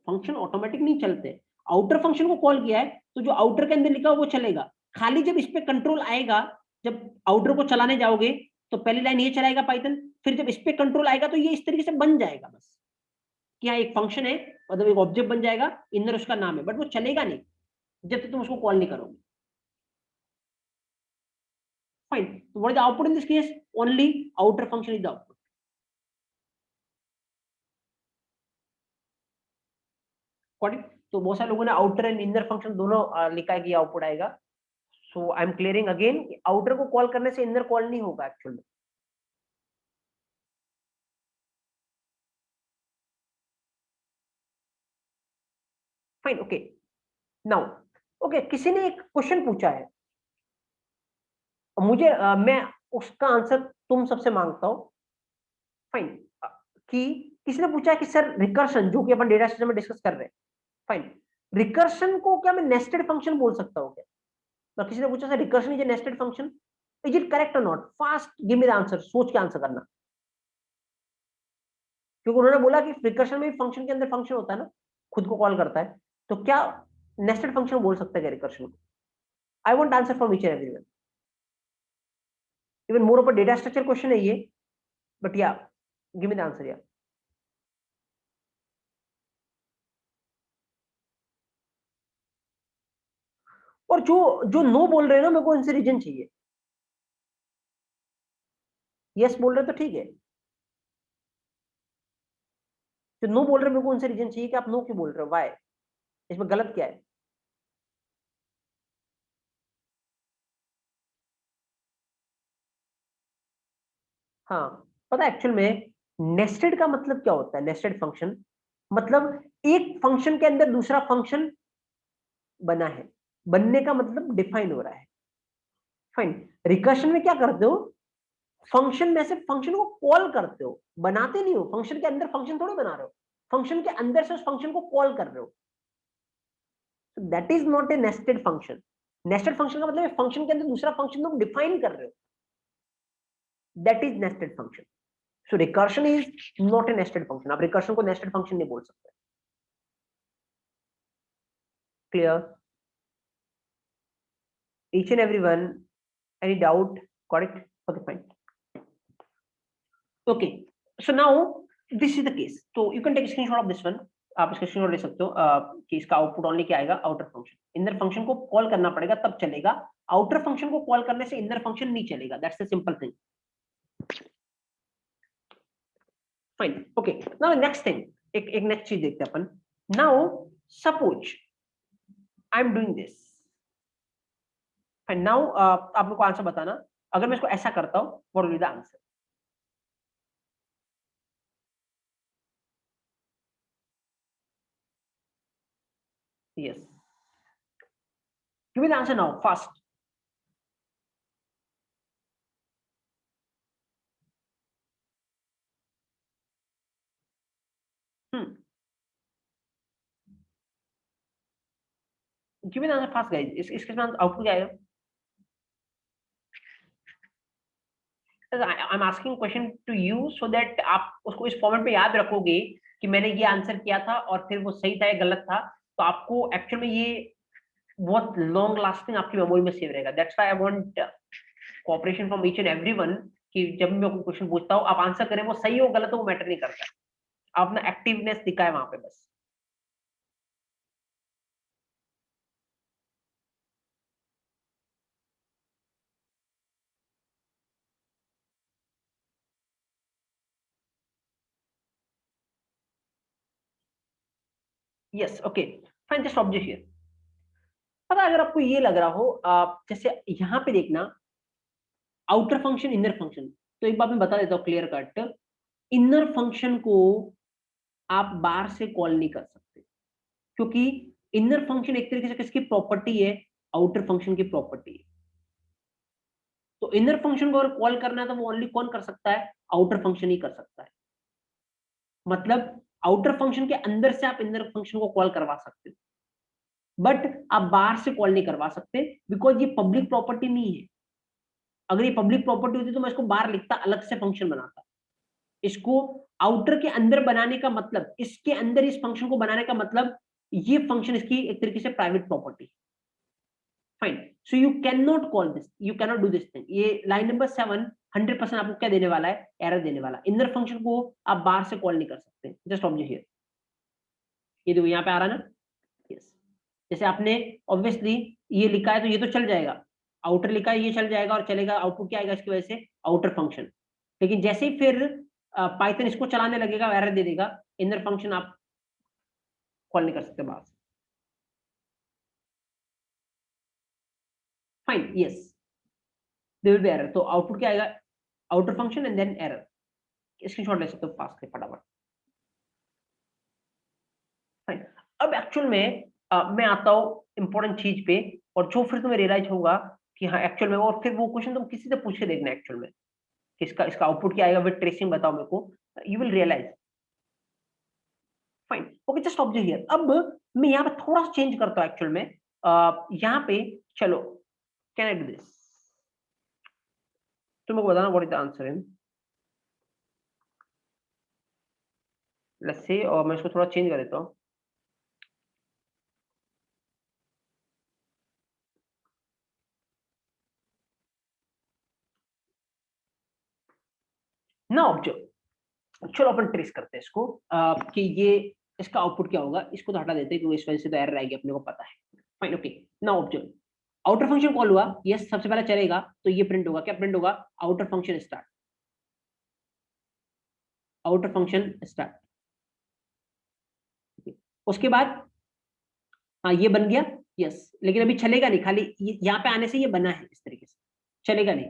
Speaker 1: फंक्शन ऑटोमेटिक नहीं चलते, आउटर फंक्शन को कॉल किया है, तो जो आउटर के अंदर लिखा हो वो चलेगा। खाली जब इस पे कंट्रोल आएगा, जब आउटर को चलाने जाओगे तो पहली लाइन ये चलाएगा पाइथन, फिर जब इस पे कंट्रोल आएगा तो ये इस तरीके से बन जाएगा बस, कि हाँ एक फंक्शन है, मतलब एक ऑब्जेक्ट बन जाएगा, इनर उसका नाम है, बट वो चलेगा नहीं जब तक तुम उसको कॉल नहीं करोगे। फाइन, तो what is the output in this case, only outer function is the output. तो बहुत सारे लोगों ने आउटर एंड इनर फंक्शन दोनों लिखा है कि आउटपुट आएगा। So I am clearing again, outer को कॉल करने से इनर कॉल नहीं होगा actually. Fine, okay, now okay, किसी ने एक क्वेश्चन पूछा है, मुझे मैं उसका आंसर तुम सबसे मांगता हूं। फाइन, कि किसी ने पूछा है कि सर रिकर्शन जो कि अपन डेटा सिस्टम में डिस्कस कर रहे हैं, फाइन, रिकर्शन को क्या मैं नेस्टेड फंक्शन बोल सकता हूँ क्या? तो किसी ने पूछा sir recursion is a nested function, is it correct और not, fast give me the answer, सोच के आंसर करना, क्योंकि उन्होंने बोला कि रिकर्शन में फंक्शन के अंदर फंक्शन होता है ना, खुद को कॉल करता है, तो क्या नेस्टेड फंक्शन बोल सकता है क्या रिकर्शन को? I want answer from each and everyone, even more of a data structure question है ये, बट या गिव मी द आंसर या। और जो जो नो बोल रहे हैं ना, मेरे को इनसे रीजन चाहिए, यस बोल रहे हैं तो ठीक है, जो नो बोल रहे हैं मेरे को उनसे रीजन चाहिए कि आप नो क्यों बोल रहे हो, वाई, इसमें गलत क्या है? हाँ, पता है एक्चुअल में नेस्टेड का मतलब क्या होता है, नेस्टेड फंक्शन मतलब एक फंक्शन के अंदर दूसरा फंक्शन बना है, बनने का मतलब डिफाइन हो रहा है। फाइन, रिकर्शन में क्या करते हो, फंक्शन में से फंक्शन को कॉल करते हो, बनाते नहीं हो, फंक्शन के अंदर फंक्शन थोड़ी बना रहे हो, फंक्शन के अंदर से उस फंक्शन को कॉल कर रहे हो, that is not a nested function. Nested function का मतलब फंक्शन के अंदर दूसरा फंक्शन तुम डिफाइन कर रहे हो, that is nested function. So recursion is not a nested function, आप रिकर्शन को नेस्टेड फंक्शन नहीं बोल सकते। Clear, each and everyone, any doubt, got it, okay fine, okay, so now this is the case, so you can take a screenshot of this one, आप इसका screenshot ले सकते हो, कि इसका आउटपुट ओनली क्या आएगा, आउटर फंक्शन, इनर फंक्शन को कॉल करना पड़ेगा तब चलेगा, आउटर फंक्शन को कॉल करने से इनर फंक्शन नहीं चलेगा, that's the simple thing. Fine, okay, now next thing, एक नेक्स्ट चीज देखते हैं अपन। Now suppose I am doing this, fine, now आप लोग को आंसर बताना, अगर मैं इसको ऐसा करता हूं, what will be the answer? Yes, give me the answer now fast. Hmm, give me the answer fast guys, इसके साथ आउटपुट क्या आएगा? I am asking question to you so that आप उसको इस फॉर्मेट में याद रखोगे कि मैंने ये आंसर किया था और फिर वो सही था या गलत था, तो आपको एक्चुअल में ये बहुत लॉन्ग लास्टिंग आपकी मेमोरी में सेव रहेगा, that's why I want cooperation from each and everyone, कि जब मैं कोई क्वेश्चन पूछता हूँ आप आंसर करें, वो सही हो गलत हो वो मैटर नहीं करता, आप अपना एक्टिवनेस दिखाए वहां पे बस। Yes, okay, fine, just observe here, पता है, अगर आपको ये लग रहा हो, जैसे यहाँ पे देखना, आउटर फंक्शन इनर फंक्शन, तो एक बात मैं बता देता हूँ क्लियर कट, इनर फंक्शन को आप बाहर से कॉल नहीं कर सकते, क्योंकि इनर फंक्शन एक तरीके से किसकी प्रॉपर्टी है, आउटर फंक्शन की प्रॉपर्टी है, तो इनर फंक्शन को अगर कॉल करना है तो वो ओनली कौन कर सकता है, आउटर फंक्शन ही कर सकता है, मतलब आउटर फंक्शन के अंदर से आप इनर फंक्शन को कॉल करवा सकते हो, बट आप बाहर से कॉल नहीं करवा सकते, बिकॉज ये पब्लिक प्रॉपर्टी नहीं है। अगर ये पब्लिक प्रॉपर्टी होती तो मैं इसको बाहर लिखता, अलग से फंक्शन बनाता। इसको आउटर के अंदर बनाने का मतलब, इसके अंदर इस फंक्शन को बनाने का मतलब, ये फंक्शन इसकी एक तरीके से private property. Fine, so you can not call this, you can not do this thing. ये लाइन नंबर 7 100% आपको क्या देने वाला है, एरर देने वाला। इनर फंक्शन को आप बाहर से कॉल नहीं कर सकते। जस्ट ऑब्जर्व हियर, ये देखो यहाँ पे आ रहा है ना, यस। जैसे आपने ऑब्वियसली ये लिखा है तो ये तो चल जाएगा, आउटर लिखा है ये चल जाएगा और चलेगा, आउटपुट क्या आएगा इसकी वजह से, आउटर फंक्शन। लेकिन जैसे ही फिर पाइथन इसको चलाने लगेगा, एरर दे देगा, इनर फंक्शन आप कॉल नहीं कर सकते बाहर से। Fine, yes, there will be error. तो आउटपुट क्या आएगा, outer function and then error. Screenshot ले सकते हो पास के फटाफट। फाइन, अब एक्चुअल में मैं आता हूँ इंपॉर्टेंट चीज पे, और जो फिर तुम्हें रियलाइज होगा कि हाँ एक्चुअल में, और फिर वो क्वेश्चन तुम किसी से पूछ के देखना एक्चुअल में कि इसका इसका आउटपुट क्या आएगा विद ट्रेसिंग, बताओ मेरे को, you will realize. Fine, okay, just observe here. अब मैं यहाँ पे थोड़ा सा चेंज करता हूँ एक्चुअल में, यहाँ पे चलो, कैन आई डू दिस, तुम मेरे को बताना what is the answer in, let's say, और मैं इसको थोड़ा चेंज कर देता हूँ। ना ऑब्जर्व, चलो अपन ट्रेस करते हैं इसको, कि ये इसका आउटपुट क्या होगा। इसको तो हटा देते हैं क्योंकि इस वजह से तो एरर आएगी, अपने को पता है। Fine, okay, now observe, outer function call हुआ, यस, सबसे पहले चलेगा तो ये प्रिंट होगा, क्या प्रिंट होगा, outer function start, outer function start. उसके बाद हाँ ये बन गया, यस, लेकिन अभी चलेगा नहीं, खाली यहाँ पे आने से ये बना है इस तरीके से, चलेगा नहीं।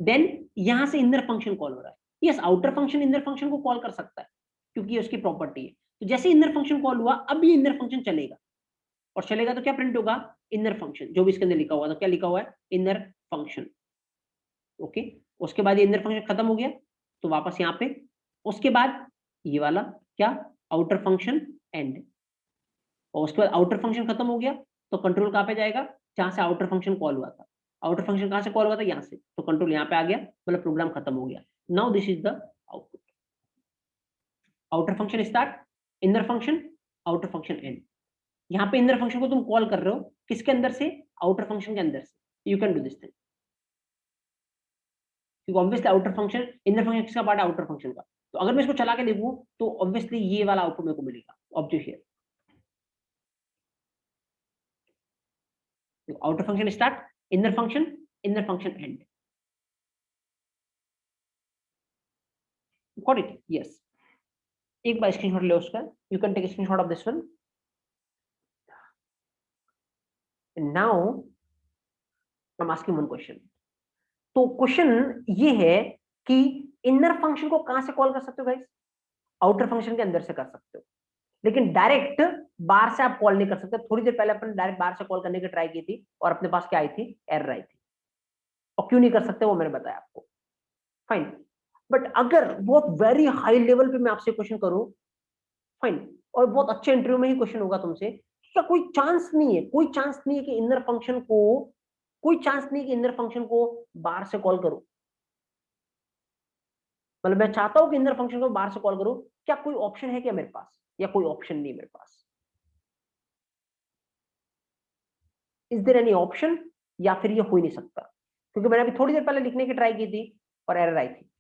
Speaker 1: देन यहां से इनर फंक्शन कॉल हो रहा है, yes, outer function inner function को कॉल कर सकता है क्योंकि ये उसकी प्रॉपर्टी है। तो जैसे इनर फंक्शन कॉल हुआ, अब ये इनर फंक्शन चलेगा, और चलेगा तो क्या प्रिंट होगा, इनर फंक्शन, जो भी इसके अंदर लिखा हुआ था, क्या लिखा हुआ है, इनर फंक्शन। ओके, उसके बाद ये इनर फंक्शन खत्म हो गया, तो वापस यहाँ पे, उसके बाद ये वाला क्या, आउटर फंक्शन एंड, और उसके बाद आउटर फंक्शन खत्म हो गया, तो कंट्रोल कहाँ पे जाएगा, जहां से आउटर फंक्शन कॉल हुआ था। आउटर फंक्शन कहां से कॉल हुआ था, यहाँ से, तो कंट्रोल यहाँ पे आ गया, मतलब प्रोग्राम खत्म हो गया। Now this is the output, outer function start, inner function, outer function and. यहाँ पे इनर फंक्शन को तुम कॉल कर रहे हो किसके अंदर से, आउटर फंक्शन के अंदर से। You can do this thing, क्योंकि obviously outer function, inner function किसका पार्ट है, आउटर फंक्शन का। तो अगर मैं इसको चला के देखूं तो ऑब्वियसली ये वाला आउटपुट मेरे को मिलेगा, object here, outer function start, inner function end. Got it, yes. एक बार स्क्रीनशॉट ले उसका, you can take screenshot of this one. Now I am asking one question. तो क्वेश्चन ये है कि इनर फंक्शन को कहां से कॉल कर सकते हो गाइस, आउटर फंक्शन के अंदर से कर सकते हो, लेकिन डायरेक्ट बाहर से आप कॉल नहीं कर सकते। थोड़ी देर पहले अपन डायरेक्ट बाहर से कॉल करने की ट्राई की थी, और अपने पास क्या आई थी, एरर आई थी। और क्यों नहीं कर सकते वो मैंने बताया आपको। फाइन, बट अगर बहुत वेरी हाई लेवल पे मैं आपसे क्वेश्चन करूं, फाइन, और बहुत अच्छे इंटरव्यू में ही क्वेश्चन होगा तुमसे, क्या कोई चांस नहीं है, कोई चांस नहीं है कि इनर फंक्शन को, कोई चांस नहीं है कि इनर फंक्शन को बाहर से कॉल करूं, मतलब मैं चाहता हूं कि इनर फंक्शन को बाहर से कॉल करूं, क्या कोई ऑप्शन है क्या मेरे पास, या कोई ऑप्शन नहीं मेरे पास, इज देयर एनी ऑप्शन, या फिर ये हो ही नहीं सकता, क्योंकि मैंने अभी थोड़ी देर पहले लिखने की ट्राई की थी और एरर आई थी।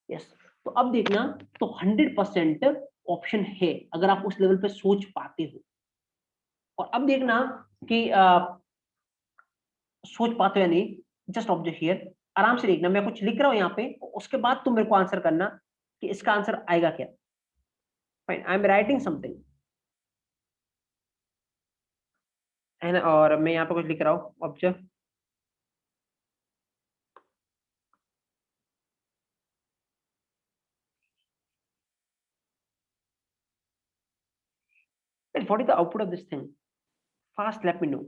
Speaker 1: यस, तो अब देखना, तो 100% ऑप्शन है अगर आप उस लेवल पे सोच पाते हो। और अब देखना कि सोच पाते हो या नहीं, जस्ट ऑब्जर्व हियर, आराम से देखना, मैं कुछ लिख रहा हूं यहाँ पे, उसके बाद तुम मेरे को आंसर करना कि इसका आंसर आएगा क्या। Fine, I am writing something, है ना, और मैं यहाँ पे कुछ लिख रहा हूँ, observe. What is the output of this thing? Fast, let me know.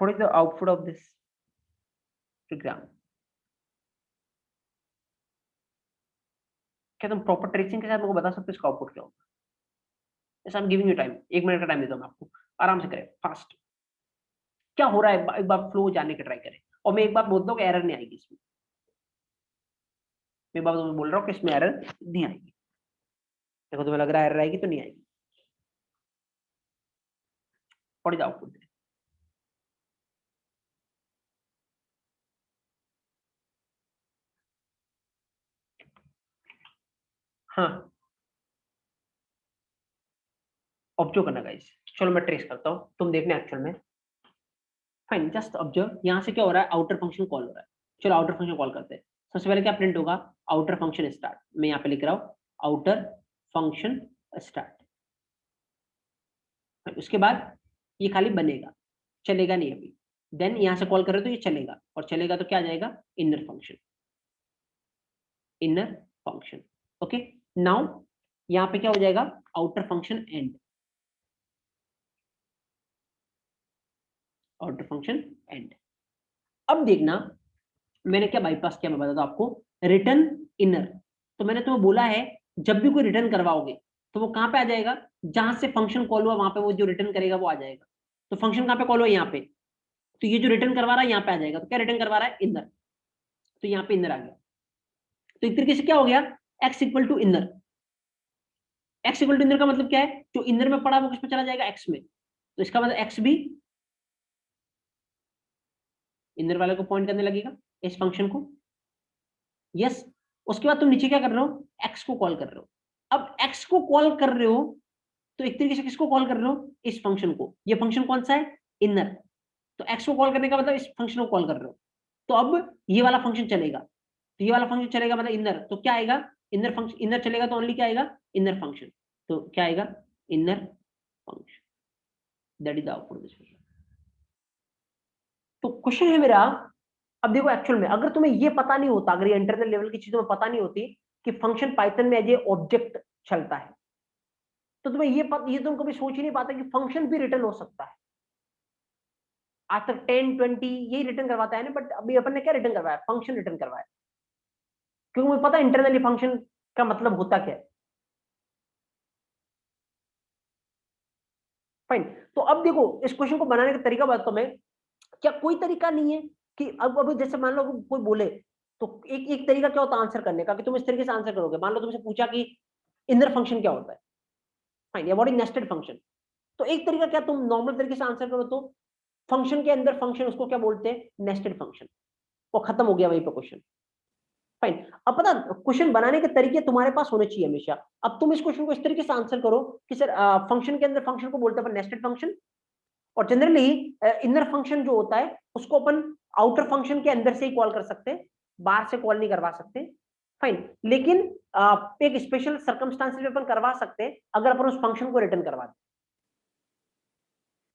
Speaker 1: What is the output of this program? क्या तुम प्रॉपर ट्रेसिंग के साथ मेरे को बता सकते हो इसका आउटपुट क्या होगा? Yes, I am giving you time, 1 minute का टाइम देता हूँ मैं आपको, आराम से करें, फास्ट। क्या हो रहा है, एक बार फ्लो जानने का ट्राई करें। और मैं एक बात बोलता हूँ कि एरर नहीं आएगी इसमें, मैं बात बोल रहा हूँ कि इसमें एरर नहीं आएगी। देखो तुम्हें लग रहा है एरर आएगी, तो नहीं आएगी। What is output? हाँ, ऑब्जर्व करना गाइस। चलो मैं ट्रेस करता हूँ, तुम देखना एक्चुअल में। Fine, just observe. यहाँ से क्या हो रहा है, आउटर फंक्शन कॉल हो रहा है। चलो आउटर फंक्शन कॉल करते हैं। सबसे पहले क्या प्रिंट होगा, आउटर फंक्शन स्टार्ट। मैं यहाँ पे लिख रहा हूँ आउटर फंक्शन स्टार्ट। उसके बाद ये खाली बनेगा, चलेगा नहीं अभी। देन यहाँ से कॉल करें तो ये चलेगा, और चलेगा तो क्या आ जाएगा, inner function, inner function. Okay, now यहाँ पे क्या हो जाएगा, outer function and, outer function and. अब देखना मैंने क्या बाईपास किया, मैं बताता हूं आपको। रिटर्न इनर, तो मैंने तुम्हें बोला है जब भी कोई रिटर्न करवाओगे तो वो कहां पे आ जाएगा, जहां से फंक्शन कॉल हुआ वहां पे वो जो रिटर्न करेगा वो आ जाएगा। तो फंक्शन कहां पे कॉल हुआ, यहाँ पे। तो ये जो रिटर्न करवा रहा है यहाँ पे आ जाएगा। तो क्या रिटर्न करवा रहा है, इनर। तो यहाँ पे इनर आ गया। तो एक तरीके से क्या हो गया, X equal to inner. X equal to inner का मतलब क्या है, जो इनर में पड़ा वो किस में चला जाएगा, एक्स में। तो इसका मतलब एक्स भी इनर वाले को पॉइंट करने लगेगा, इस फंक्शन को। यस। उसके बाद तुम नीचे क्या कर रहे हो, एक्स को कॉल कर रहे हो। अब एक्स को कॉल कर रहे हो तो एक तरीके से किसको कॉल कर रहे हो, इस फंक्शन को। ये फंक्शन कौन सा है, इनर। तो एक्स को कॉल करने का मतलब इस फंक्शन को कॉल कर रहे हो। तो अब ये वाला फंक्शन चलेगा, तो ये वाला फंक्शन चलेगा मतलब इनर। तो क्या आएगा, इनर फंक्शन। इनर चलेगा तो ओनली क्या आएगा, इनर फंक्शन। तो क्या आएगा, inner function. That is the output this. तो क्वेश्चन है मेरा, अब देखो एक्चुअल में अगर तुम्हें ये पता नहीं होता, अगर ये इंटरनल लेवल की चीजों में पता नहीं होती कि फंक्शन पाइथन में एज ए ऑब्जेक्ट चलता है, तो तुम्हें ये तुम कभी सोच ही नहीं पाता कि फंक्शन भी रिटर्न हो सकता है। आज तक 10 20 यही रिटर्न करवाता है ना, बट अभी अपन ने क्या रिटर्न करवाया, फंक्शन रिटर्न करवाया। क्योंकि मुझे पता है इंटरनली फंक्शन का मतलब होता क्या है। फाइन। तो अब देखो इस क्वेश्चन को बनाने का तरीका बताता हूं मैं। क्या कोई तरीका नहीं है कि अब जैसे मान लो कोई बोले, तो एक एक तरीका क्या होता है आंसर करने का, कि तुम इस तरीके से आंसर करोगे। मान लो तुमसे पूछा कि इनर फंक्शन क्या होता है, फाइन, या व्हाट इज नेस्टेड फंक्शन। तो एक तरीका क्या, तुम नॉर्मल तरीके से आंसर करो तो फंक्शन के अंदर फंक्शन, उसको क्या बोलते हैं, नेस्टेड फंक्शन। वो खत्म हो गया वहीं पे क्वेश्चन। फाइन। अब पता, क्वेश्चन बनाने के तरीके तुम्हारे पास होने चाहिए हमेशा। अब तुम इस क्वेश्चन को इस तरीके से आंसर करो कि सर फंक्शन के अंदर फंक्शन को बोलते हैं नेस्टेड फंक्शन। और जनरली इनर फंक्शन जो होता है उसको अपन आउटर फंक्शन के अंदर से ही कॉल कर सकते हैं, बाहर से कॉल नहीं करवा सकते। फाइन। लेकिन एक स्पेशल सर्कमस्टांसेस में अपन करवा सकते हैं, अगर अपन उस फंक्शन को रिटर्न करवा दें।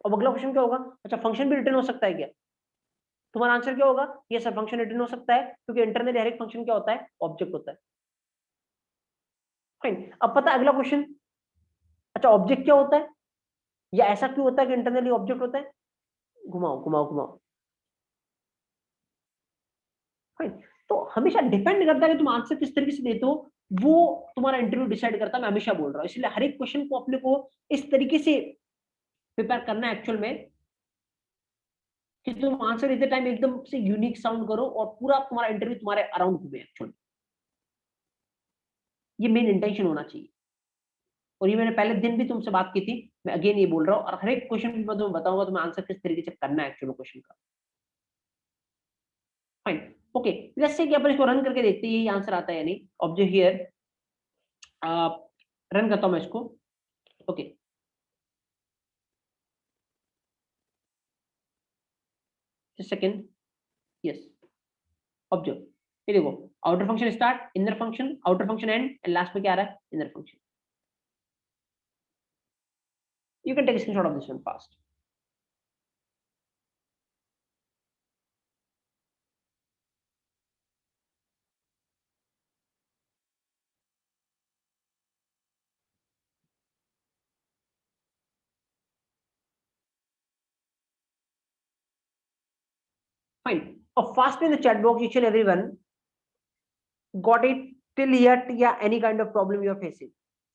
Speaker 1: अब अगला क्वेश्चन क्या होगा, अच्छा फंक्शन भी रिटर्न हो सकता है क्या। तुम्हारा आंसर क्या होगा, ये सर फंक्शन रिटर्न हो सकता है, क्योंकि इंटरनली हर एक फंक्शन क्या होता है, ऑब्जेक्ट होता है। फाइन। अब पता है अगला क्वेश्चन, अच्छा ऑब्जेक्ट क्या होता है, या ऐसा क्यों होता है कि इंटरनली ऑब्जेक्ट होता है। घुमाओ घुमाओ घुमाओ। फाइन। तो हमेशा डिपेंड करता है कि तुम आंसर किस तरीके से देते हो, वो तुम्हारा इंटरव्यू डिसाइड करता है। मैं हमेशा बोल रहा हूँ, इसलिए हर एक क्वेश्चन को अपने को इस तरीके से प्रिपेयर करना है एक्चुअल में, कि तुम आंसर इतने टाइम एकदम से यूनिक साउंड करो और पूरा तुम्हारा इंटरव्यू तुम्हारे अराउंड घूमे एक्चुअली। ये मेन इंटेंशन होना चाहिए। और ये मैंने पहले दिन भी तुमसे बात की थी, मैं अगेन ये बोल रहा हूँ। और हर एक क्वेश्चन मैं तुम्हें बताऊंगा तुम्हें आंसर किस तरीके से करना है एक्चुअल क्वेश्चन का। फाइन। ओके, लेट्स से कि अपन इसको रन करके देखते हैं ये आंसर आता है या नहीं। ऑब्जेक्ट हियर, रन करता हूं मैं इसको। Okay, second. Yes, observe. ये देखो, outer function start, inner function, outer function end last में क्या आ रहा है, inner function. You can take screenshot of this one fast. fine. Fast in the chat box, each and everyone got it till yet, या any kind of problem you are facing?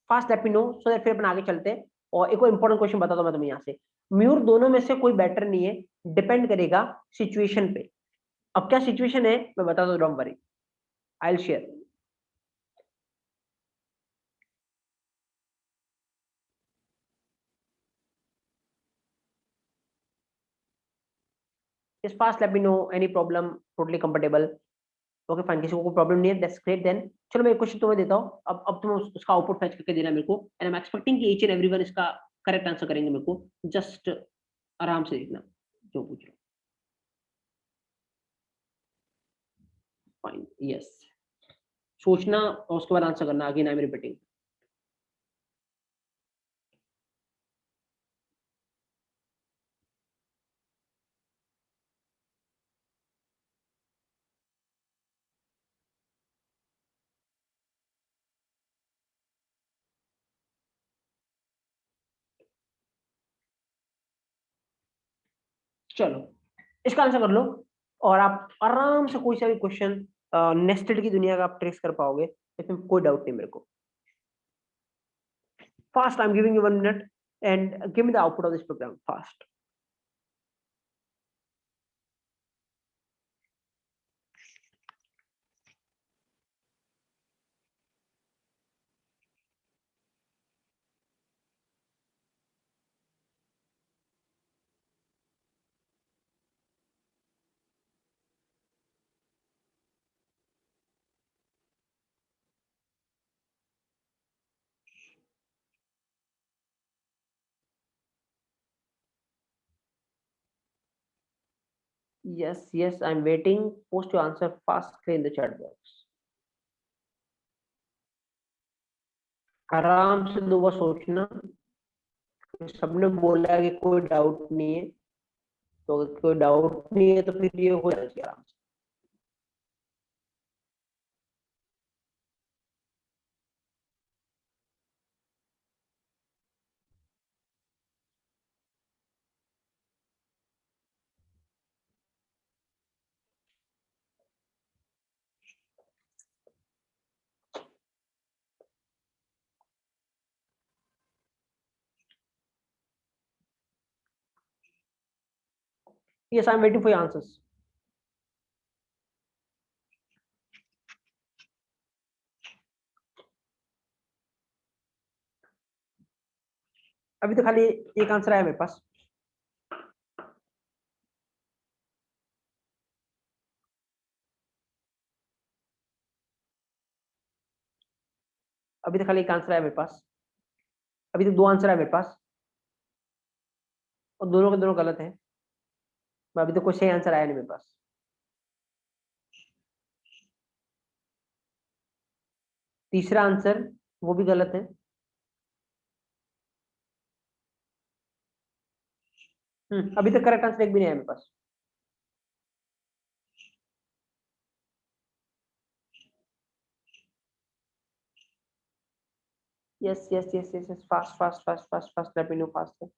Speaker 1: Fast let me know so that फिर अपन आगे चलते हैं। और एक और important question बताता हूँ मैं तुम्हें यहाँ से। म्यूर दोनों में से कोई बेटर नहीं है, डिपेंड करेगा सिचुएशन पे। अब क्या सिचुएशन है मैं बताता हूँ, don't worry, I will share. Just fast let me know any problem, totally comfortable. Okay fine, किसी को कोई प्रॉब्लम नहीं है, दैट्स ग्रेट देन। चलो मैं एक क्वेश्चन तुम्हें देता हूँ, अब तुम उसका आउटपुट फैच करके देना मेरे को, एंड आई एम एक्सपेक्टिंग कि ईच एंड एवरीवन इसका करेक्ट आंसर करेंगे मेरे को। जस्ट आराम से देखना जो पूछ रहा हूँ। फाइन, यस, सोचना और उसके बाद आंसर करना। Again I am repeating. चलो इसका आंसर कर लो, और आप आराम से कोई सा भी क्वेश्चन नेस्टेड की दुनिया का आप ट्रेस कर पाओगे, इसमें कोई डाउट नहीं मेरे को। Fast, I am giving you 1 minute and give me the output of this program fast. Yes, yes, I'm waiting. Post your answer fast in the chat box. आराम से दो बार सोचना। सबने बोला है कि कोई डाउट नहीं है, तो अगर कोई डाउट नहीं है तो फिर ये हो जाएगा आराम से। Yes, I'm waiting for your answers. अभी तो खाली एक आंसर आया मेरे पास। अभी तो खाली एक आंसर आया मेरे पास। अभी तो 2 आंसर आया मेरे पास, और दोनों के दोनों गलत हैं। अभी तो कोई सही आंसर आया नहीं मेरे पास। तीसरा आंसर वो भी गलत है। अभी तक करेक्ट आंसर एक भी नहीं आया मेरे पास। Yes yes yes yes yes, fast fast fast fast fast, let me know fast.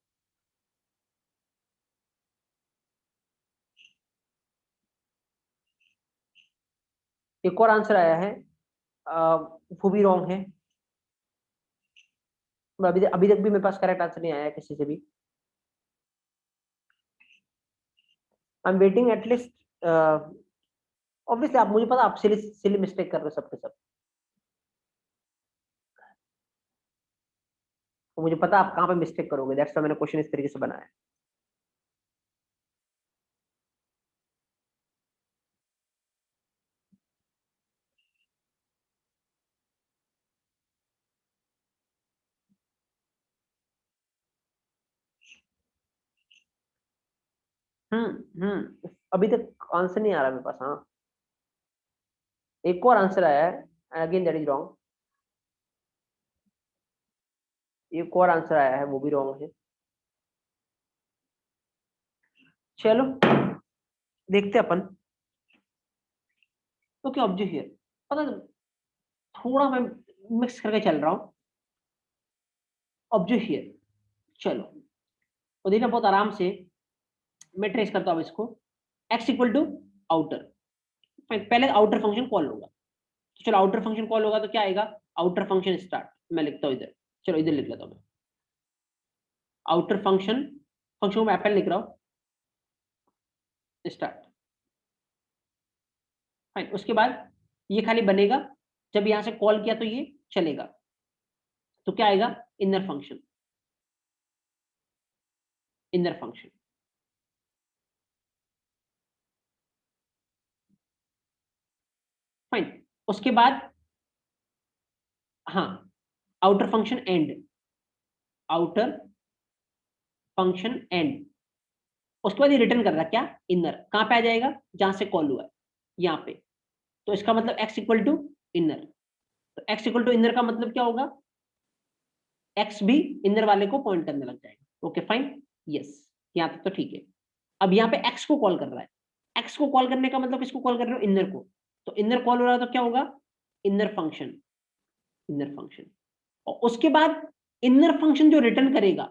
Speaker 1: एक और आंसर आया है, वो भी रॉन्ग है। अभी तक भी मेरे पास करेक्ट आंसर नहीं आया है किसी से भी। I am waiting at least. Obviously आप, मुझे पता आप सिली सिली मिस्टेक कर रहे हो सबके सब, तो मुझे पता आप कहाँ पे मिस्टेक करोगे, दैट्स व्हाई मैंने क्वेश्चन इस तरीके से बनाया है। अभी तक आंसर नहीं आ रहा मेरे पास। हाँ, एक और आंसर आया है, अगेन दैट इज रॉन्ग। एक और आंसर आया है, वो भी रॉन्ग है। चलो देखते हैं अपन। तो क्या ऑब्जेक्ट हियर, पता है, थोड़ा मैं मिक्स करके चल रहा हूँ। ऑब्जेक्ट हियर, चलो, और देखना बहुत आराम से मैं ट्रेस करता हूँ इसको। x इक्वल टू आउटर, पहले आउटर फंक्शन कॉल होगा, तो चलो आउटर फंक्शन कॉल होगा तो क्या आएगा, आउटर फंक्शन स्टार्ट, मैं लिखता हूं इधर, चलो इधर लिख लेता हूं मैं, आउटर फंक्शन, फंक्शन को मैं एप्पल लिख रहा हूं, स्टार्ट। फाइन, उसके बाद ये खाली बनेगा, जब यहां से कॉल किया तो ये चलेगा, तो क्या आएगा, inner function, inner function. Fine, उसके बाद हाँ, outer function and, outer function and, उसके बाद ये रिटर्न कर रहा है क्या, इनर, कहां पे आ जाएगा, जहां से कॉल हुआ है, यहाँ पे, तो इसका मतलब x इक्वल टू इनर, तो x इक्वल टू इनर का मतलब क्या होगा, x भी इनर वाले को पॉइंट करने लग जाएगा। ओके फाइन, यस, यहाँ तक तो ठीक है। अब यहाँ पे x को कॉल कर रहा है, x को कॉल करने का मतलब किसको कॉल कर रहे हो, इनर को, तो इनर कॉल हो रहा है तो क्या होगा, इनर फंक्शन, इनर फंक्शन, और उसके बाद इनर फंक्शन जो रिटर्न करेगा,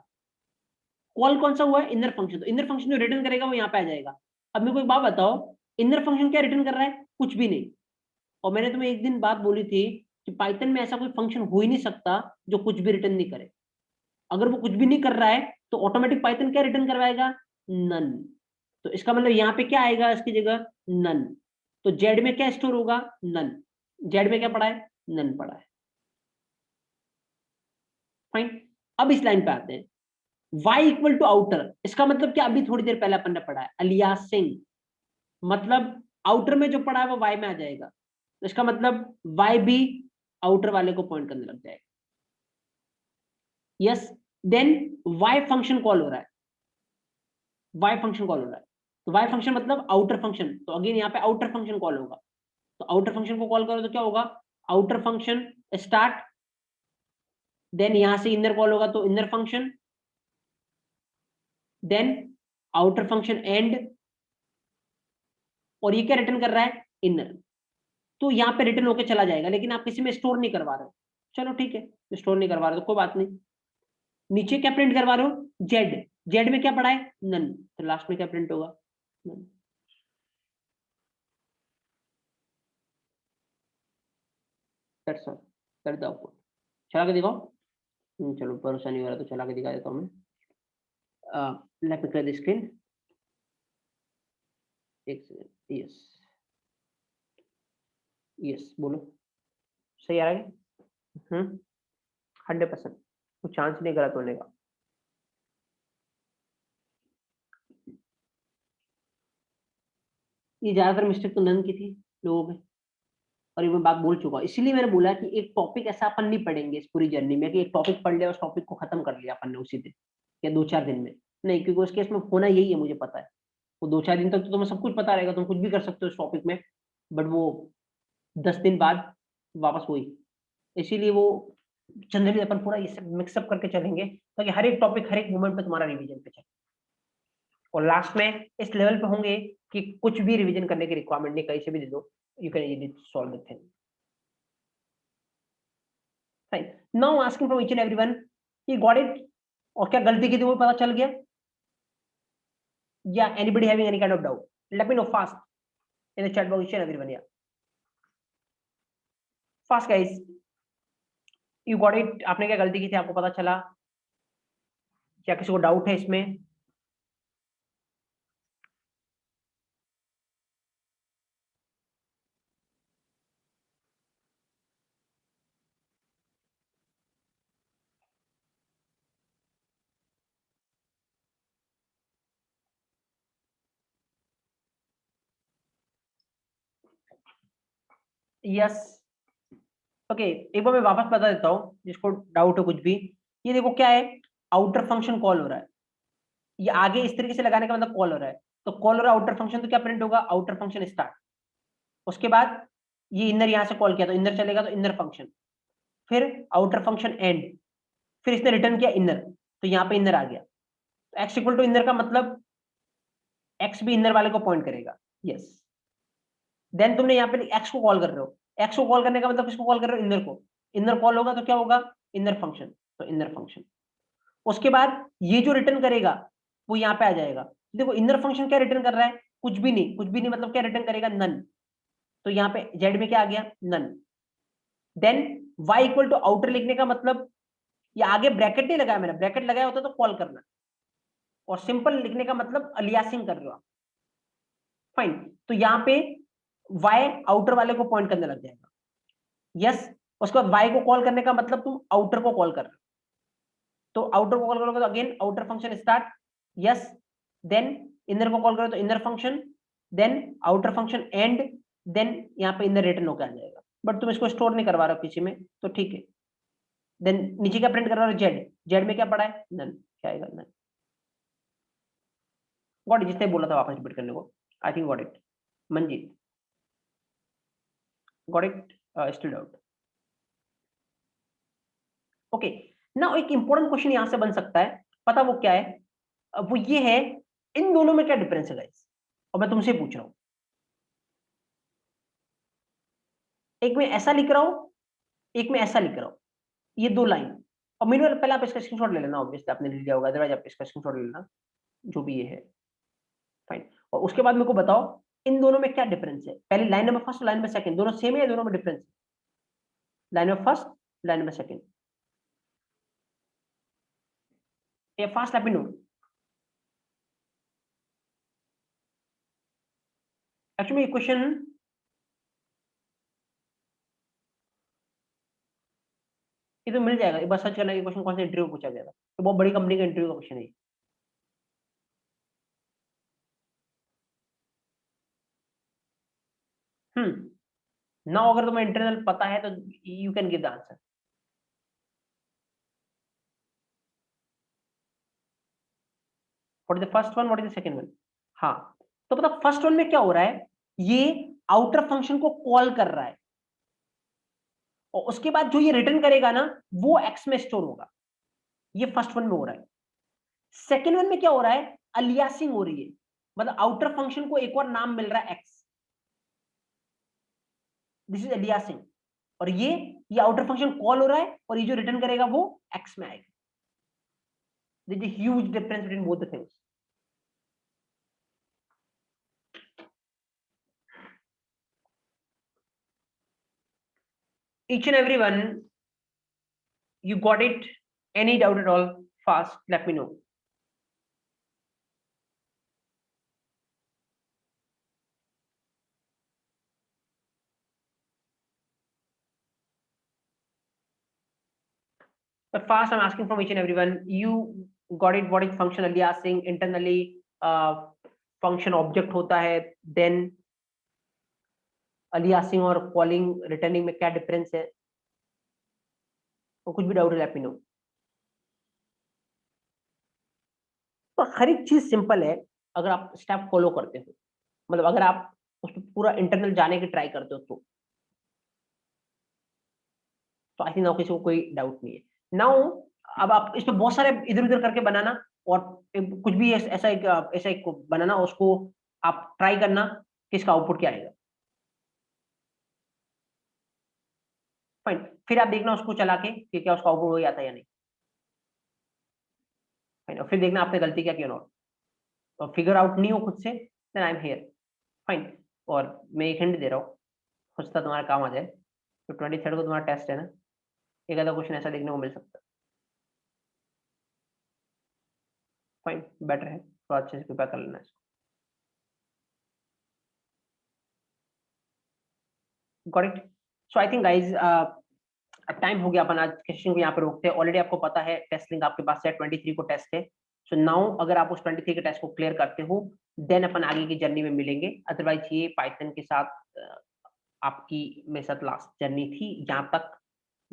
Speaker 1: कॉल कौन सा हुआ है, इनर फंक्शन, तो इनर फंक्शन जो रिटर्न करेगा वो यहाँ पे आ जाएगा। अब मेरे को एक बात बताओ, इनर फंक्शन क्या रिटर्न कर रहा है, कुछ भी नहीं, और मैंने तुम्हें एक दिन बात बोली थी कि पाइथन में ऐसा कोई फंक्शन हो ही नहीं सकता जो कुछ भी रिटर्न नहीं करे, अगर वो कुछ भी नहीं कर रहा है तो ऑटोमेटिक पाइथन क्या रिटर्न करवाएगा, नन, तो इसका मतलब यहाँ पे क्या आएगा इसकी जगह, नन, तो जेड में क्या स्टोर होगा, नन, जेड में क्या पड़ा है, नन पड़ा है। फाइन, अब इस लाइन पे आते हैं, y इक्वल टू आउटर, इसका मतलब क्या, अभी थोड़ी देर पहले अपन ने पढ़ा है, अलियासिंग, मतलब आउटर में जो पड़ा है वो y में आ जाएगा, तो इसका मतलब y भी आउटर वाले को पॉइंट करने लग जाएगा। Yes, then y function call हो रहा है, y फंक्शन कॉल हो रहा है, तो y फंक्शन मतलब आउटर फंक्शन, तो अगेन यहाँ पे आउटर फंक्शन कॉल होगा, तो आउटर फंक्शन को कॉल करो तो क्या होगा, आउटर फंक्शन स्टार्ट, देन यहां से इनर कॉल होगा तो inner function, then outer function end, और ये क्या रिटर्न कर रहा है, इनर, तो यहाँ पे रिटर्न होके चला जाएगा, लेकिन आप किसी में स्टोर नहीं करवा रहे हो, चलो ठीक है, स्टोर नहीं करवा रहे हो तो कोई बात नहीं, नीचे क्या प्रिंट करवा रहे हो, जेड, जेड में क्या पड़ा है, नन, तो लास्ट में क्या प्रिंट होगा, none. That's all, that's the output, चला के दिखाओ। चलो भरोसा नहीं हो रहा तो चला के दिखा देता हूँ मैं, late me clear the screen, एक सेकंड, यस, यस बोलो, सही आ रहा है, 100%, कुछ चांस नहीं गलत होने का। ये ज्यादातर मिस्टेक तो नन की थी लोगों में, और ये मैं बात बोल चुका हूं, इसीलिए मैंने बोला कि एक टॉपिक ऐसा अपन नहीं पढ़ेंगे इस पूरी जर्नी में कि एक टॉपिक पढ़ लिया उस टॉपिक को खत्म कर लिया अपन ने उसी दिन या 2-4 दिन में, नहीं, क्योंकि उस केस में होना यही है, मुझे पता है, वो 2-4 दिन तक तो तुम्हें सब कुछ पता रहेगा, तुम कुछ भी कर सकते हो उस टॉपिक में, बट वो 10 दिन बाद वापस वही, इसीलिए वो जनरली अपन पूरा ये सब मिक्सअप करके चलेंगे ताकि हर एक टॉपिक हर एक मोमेंट पे तुम्हारा रिवीजन पे चले, और लास्ट में इस लेवल पे होंगे कि कुछ भी रिवीजन करने की रिक्वायरमेंट नहीं, कहीं से भी दे दो, you can easily solve the thing. Fine, now asking from each and everyone, he got it, और क्या गलती की थी वो पता चल गया, या anybody having any kind of doubt, let me know fast in the chat box, each and everyone, या fast guys, you got it, आपने क्या गलती की थी आपको पता चला, क्या किसी को डाउट है इसमें, यस, ओके, एक बार मैं वापस बता देता हूँ जिसको डाउट हो कुछ भी, ये देखो क्या है, आउटर फंक्शन कॉल हो रहा है, ये आगे इस तरीके से लगाने का मतलब कॉल हो रहा है, तो कॉल हो रहा है आउटर फंक्शन, तो क्या प्रिंट होगा, आउटर फंक्शन स्टार्ट, उसके बाद ये इनर यहां से कॉल किया तो इनर चलेगा, तो इनर फंक्शन, फिर आउटर फंक्शन एंड, फिर इसने रिटर्न किया इनर, तो यहाँ पे इनर आ गया, तो एक्स इक्वल टू इनर का मतलब एक्स भी इनर वाले को पॉइंट करेगा, यस, देन तुमने यहाँ पे एक्स को कॉल कर रहे हो, एक्स को कॉल करने का मतलब किसको कॉल कर रहे हो, इनर को, इनर कॉल होगा तो क्या होगा, इनर फंक्शन, तो इनर फंक्शन, उसके बाद ये जो रिटर्न करेगा वो यहाँ पे आ जाएगा, देखो इनर फंक्शन क्या रिटर्न कर रहा है, कुछ भी नहीं, कुछ भी नहीं मतलब क्या रिटर्न करेगा, नन। तो यहाँ पे जेड में क्या आ गया, none. Then y equal to outer लिखने का मतलब, ये आगे ब्रैकेट नहीं लगाया मैंने, ब्रैकेट लगाया होता तो कॉल करना, और सिंपल लिखने का मतलब अलियासिंग कर रहे हो आप। फाइन, तो यहाँ पे y आउटर वाले को पॉइंट करने लग जाएगा, यस। उसके बाद y को कॉल करने का मतलब तुम आउटर को कॉल कर रहे हो, तो आउटर को कॉल करोगे तो again outer function start, yes. Then inner को कॉल करो तो inner function, then outer function and, then यहाँ पे इनर रिटर्न होकर आ जाएगा। बट तुम इसको स्टोर नहीं करवा रहे हो किसी में, तो ठीक है। देन नीचे क्या प्रिंट करवा रहे हो, जेड, जेड में क्या पड़ा है, नन, क्या आएगा, नन। गॉट इट, जिसने बोला था वापस रिपीट करने को, I think got it, Manjeet, got it, still out, okay. ना एक इंपॉर्टेंट क्वेश्चन यहां से बन सकता है, पता वो क्या है, वो ये है, इन दोनों में क्या डिफरेंस है गाइस, और मैं तुमसे पूछ रहा हूं। एक में ऐसा लिख रहा हूं, एक में ऐसा लिख रहा हूं, ये दो लाइन। और मेरे पहले आप इसका स्क्रीनशॉट ले लेना, ऑब्वियसली आपने ले लिया होगा, अदरवाइज आप इसका स्क्रीनशॉट ले लेना, जो भी ये है, फाइन। और उसके बाद मेरे को बताओ इन दोनों में क्या डिफरेंस है, पहले line number first, line number second, दोनों सेम है या दोनों में डिफरेंस है, line number first, line number second, ये fast let me know. Actually ये क्वेश्चन, ये तो मिल जाएगा, एक बार सर्च करना, ये क्वेश्चन कौन से इंटरव्यू पूछा गया था, तो बहुत बड़ी कंपनी का इंटरव्यू का क्वेश्चन है। ना अगर तुम्हें इंटरनल पता है तो you can give the answer. What is the first one, what is the second one. हाँ, तो पता फर्स्ट वन में क्या हो रहा है, ये आउटर फंक्शन को कॉल कर रहा है, और उसके बाद जो ये रिटर्न करेगा ना, वो एक्स में स्टोर होगा, ये फर्स्ट वन में हो रहा है। सेकेंड वन में क्या हो रहा है, अलियासिंग हो रही है, मतलब आउटर फंक्शन को एक और नाम मिल रहा है एक्स, दिस इज अलियासिंग। और ये आउटर फंक्शन कॉल हो रहा है, और ये जो रिटर्न करेगा वो एक्स में आएगा। This is huge difference between both the things. Each and every one, you got it? Any doubt at all? Fast, let me know. But fast, I'm asking from each and everyone. You got it? What is function aliasing? Internally, function object होता है. Then aliasing और calling, returning में क्या difference है? और कुछ भी doubt है, let me know. तो हर एक चीज सिंपल है अगर आप स्टेप फॉलो करते हो, मतलब अगर आप उस पर पूरा इंटरनल जाने की ट्राई करते हो तो आई थिंक नाउ किसी को कोई डाउट नहीं है। नाउ अब आप इस पे बहुत सारे इधर उधर करके बनाना, और कुछ भी ऐसा एक बनाना, उसको आप ट्राई करना कि इसका आउटपुट क्या आएगा। फाइन, फिर आप देखना उसको चला के कि क्या उसका आउटपुट हो जाता है या नहीं। फाइन, और फिर देखना आपने गलती क्या की ना, और फिगर आउट नहीं हो खुद से, then I am here. Fine, और मैं एक हिंट दे रहा हूँ, हो सकता है तुम्हारा काम आ जाए। तो 23rd को तुम्हारा टेस्ट है ना, एक आधा क्वेश्चन ऐसा देखने को मिल सकता है। फाइन, बेटर है तो अच्छे से प्रिपेयर कर लेना इसको। Got it. So I think guys अब टाइम हो गया, अपन आज सेशन को यहाँ पे रोकते हैं। ऑलरेडी आपको पता है टेस्ट लिंक आपके पास है, 23 को टेस्ट है। सो नाउ अगर आप उस 23 के टेस्ट को क्लियर करते हो, देन अपन आगे की जर्नी में मिलेंगे। अदरवाइज ये पाइथन के साथ आपकी मेरे साथ लास्ट जर्नी थी यहाँ तक।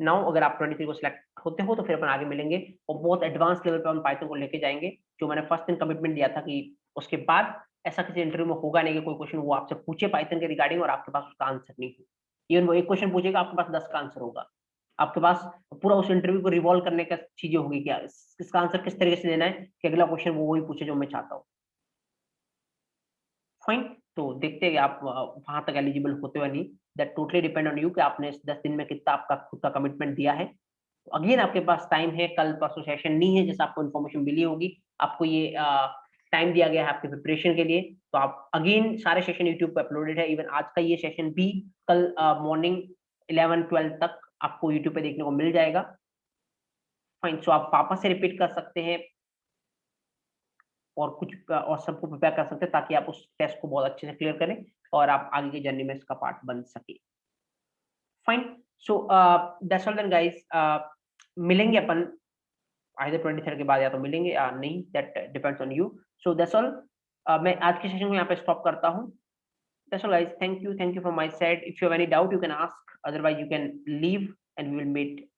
Speaker 1: नाउ अगर आप 23 को सिलेक्ट होते हो तो फिर अपन आगे मिलेंगे, और बहुत एडवांस लेवल पे हम पाइथन को लेके जाएंगे, जो मैंने फर्स्ट दिन कमिटमेंट दिया था कि उसके बाद ऐसा किसी इंटरव्यू में होगा नहीं कि कोई क्वेश्चन वो आपसे पूछे पाइथन के रिगार्डिंग और आपके पास उसका आंसर नहीं हो। इवन वो एक क्वेश्चन पूछेगा, आपके पास 10 का आंसर होगा, आपके पास पूरा उस इंटरव्यू को रिवॉल्व करने का चीजें होगी, क्या इसका आंसर किस तरीके से देना है कि अगला क्वेश्चन वो वही पूछे जो मैं चाहता हूँ। फाइन, तो देखते हैं कि आप वहां तक एलिजिबल होते हो नहीं, that totally depend on you कि आपने इस 10 दिन में कितना आपका खुद का कमिटमेंट दिया है। अगेन आपके पास टाइम है, कल परसों सेशन नहीं है, जैसे आपको इन्फॉर्मेशन मिली होगी, आपको ये टाइम दिया गया है आपके प्रिपरेशन के लिए। तो आप अगेन सारे सेशन यूट्यूब पे अपलोडेड है, इवन आज का ये सेशन भी कल मॉर्निंग 11-12 तक आपको यूट्यूब पे देखने को मिल जाएगा। फाइन, सो आप वापस से रिपीट कर सकते हैं और कुछ और सबको प्रिपेयर कर सकते हैं ताकि आप उस टेस्ट को बहुत अच्छे से क्लियर करें और आप आगे की जर्नी में इसका पार्ट बन सके। Fine, so that's all then guys, मिलेंगे अपन आइदर 23 के बाद या तो मिलेंगे या नहीं, that depends on you. So that's all, मैं आज के सेशन को यहाँ पे स्टॉप करता हूँ। That's all guys, thank you from my side. If you have any doubt you can ask, otherwise you can leave and we will meet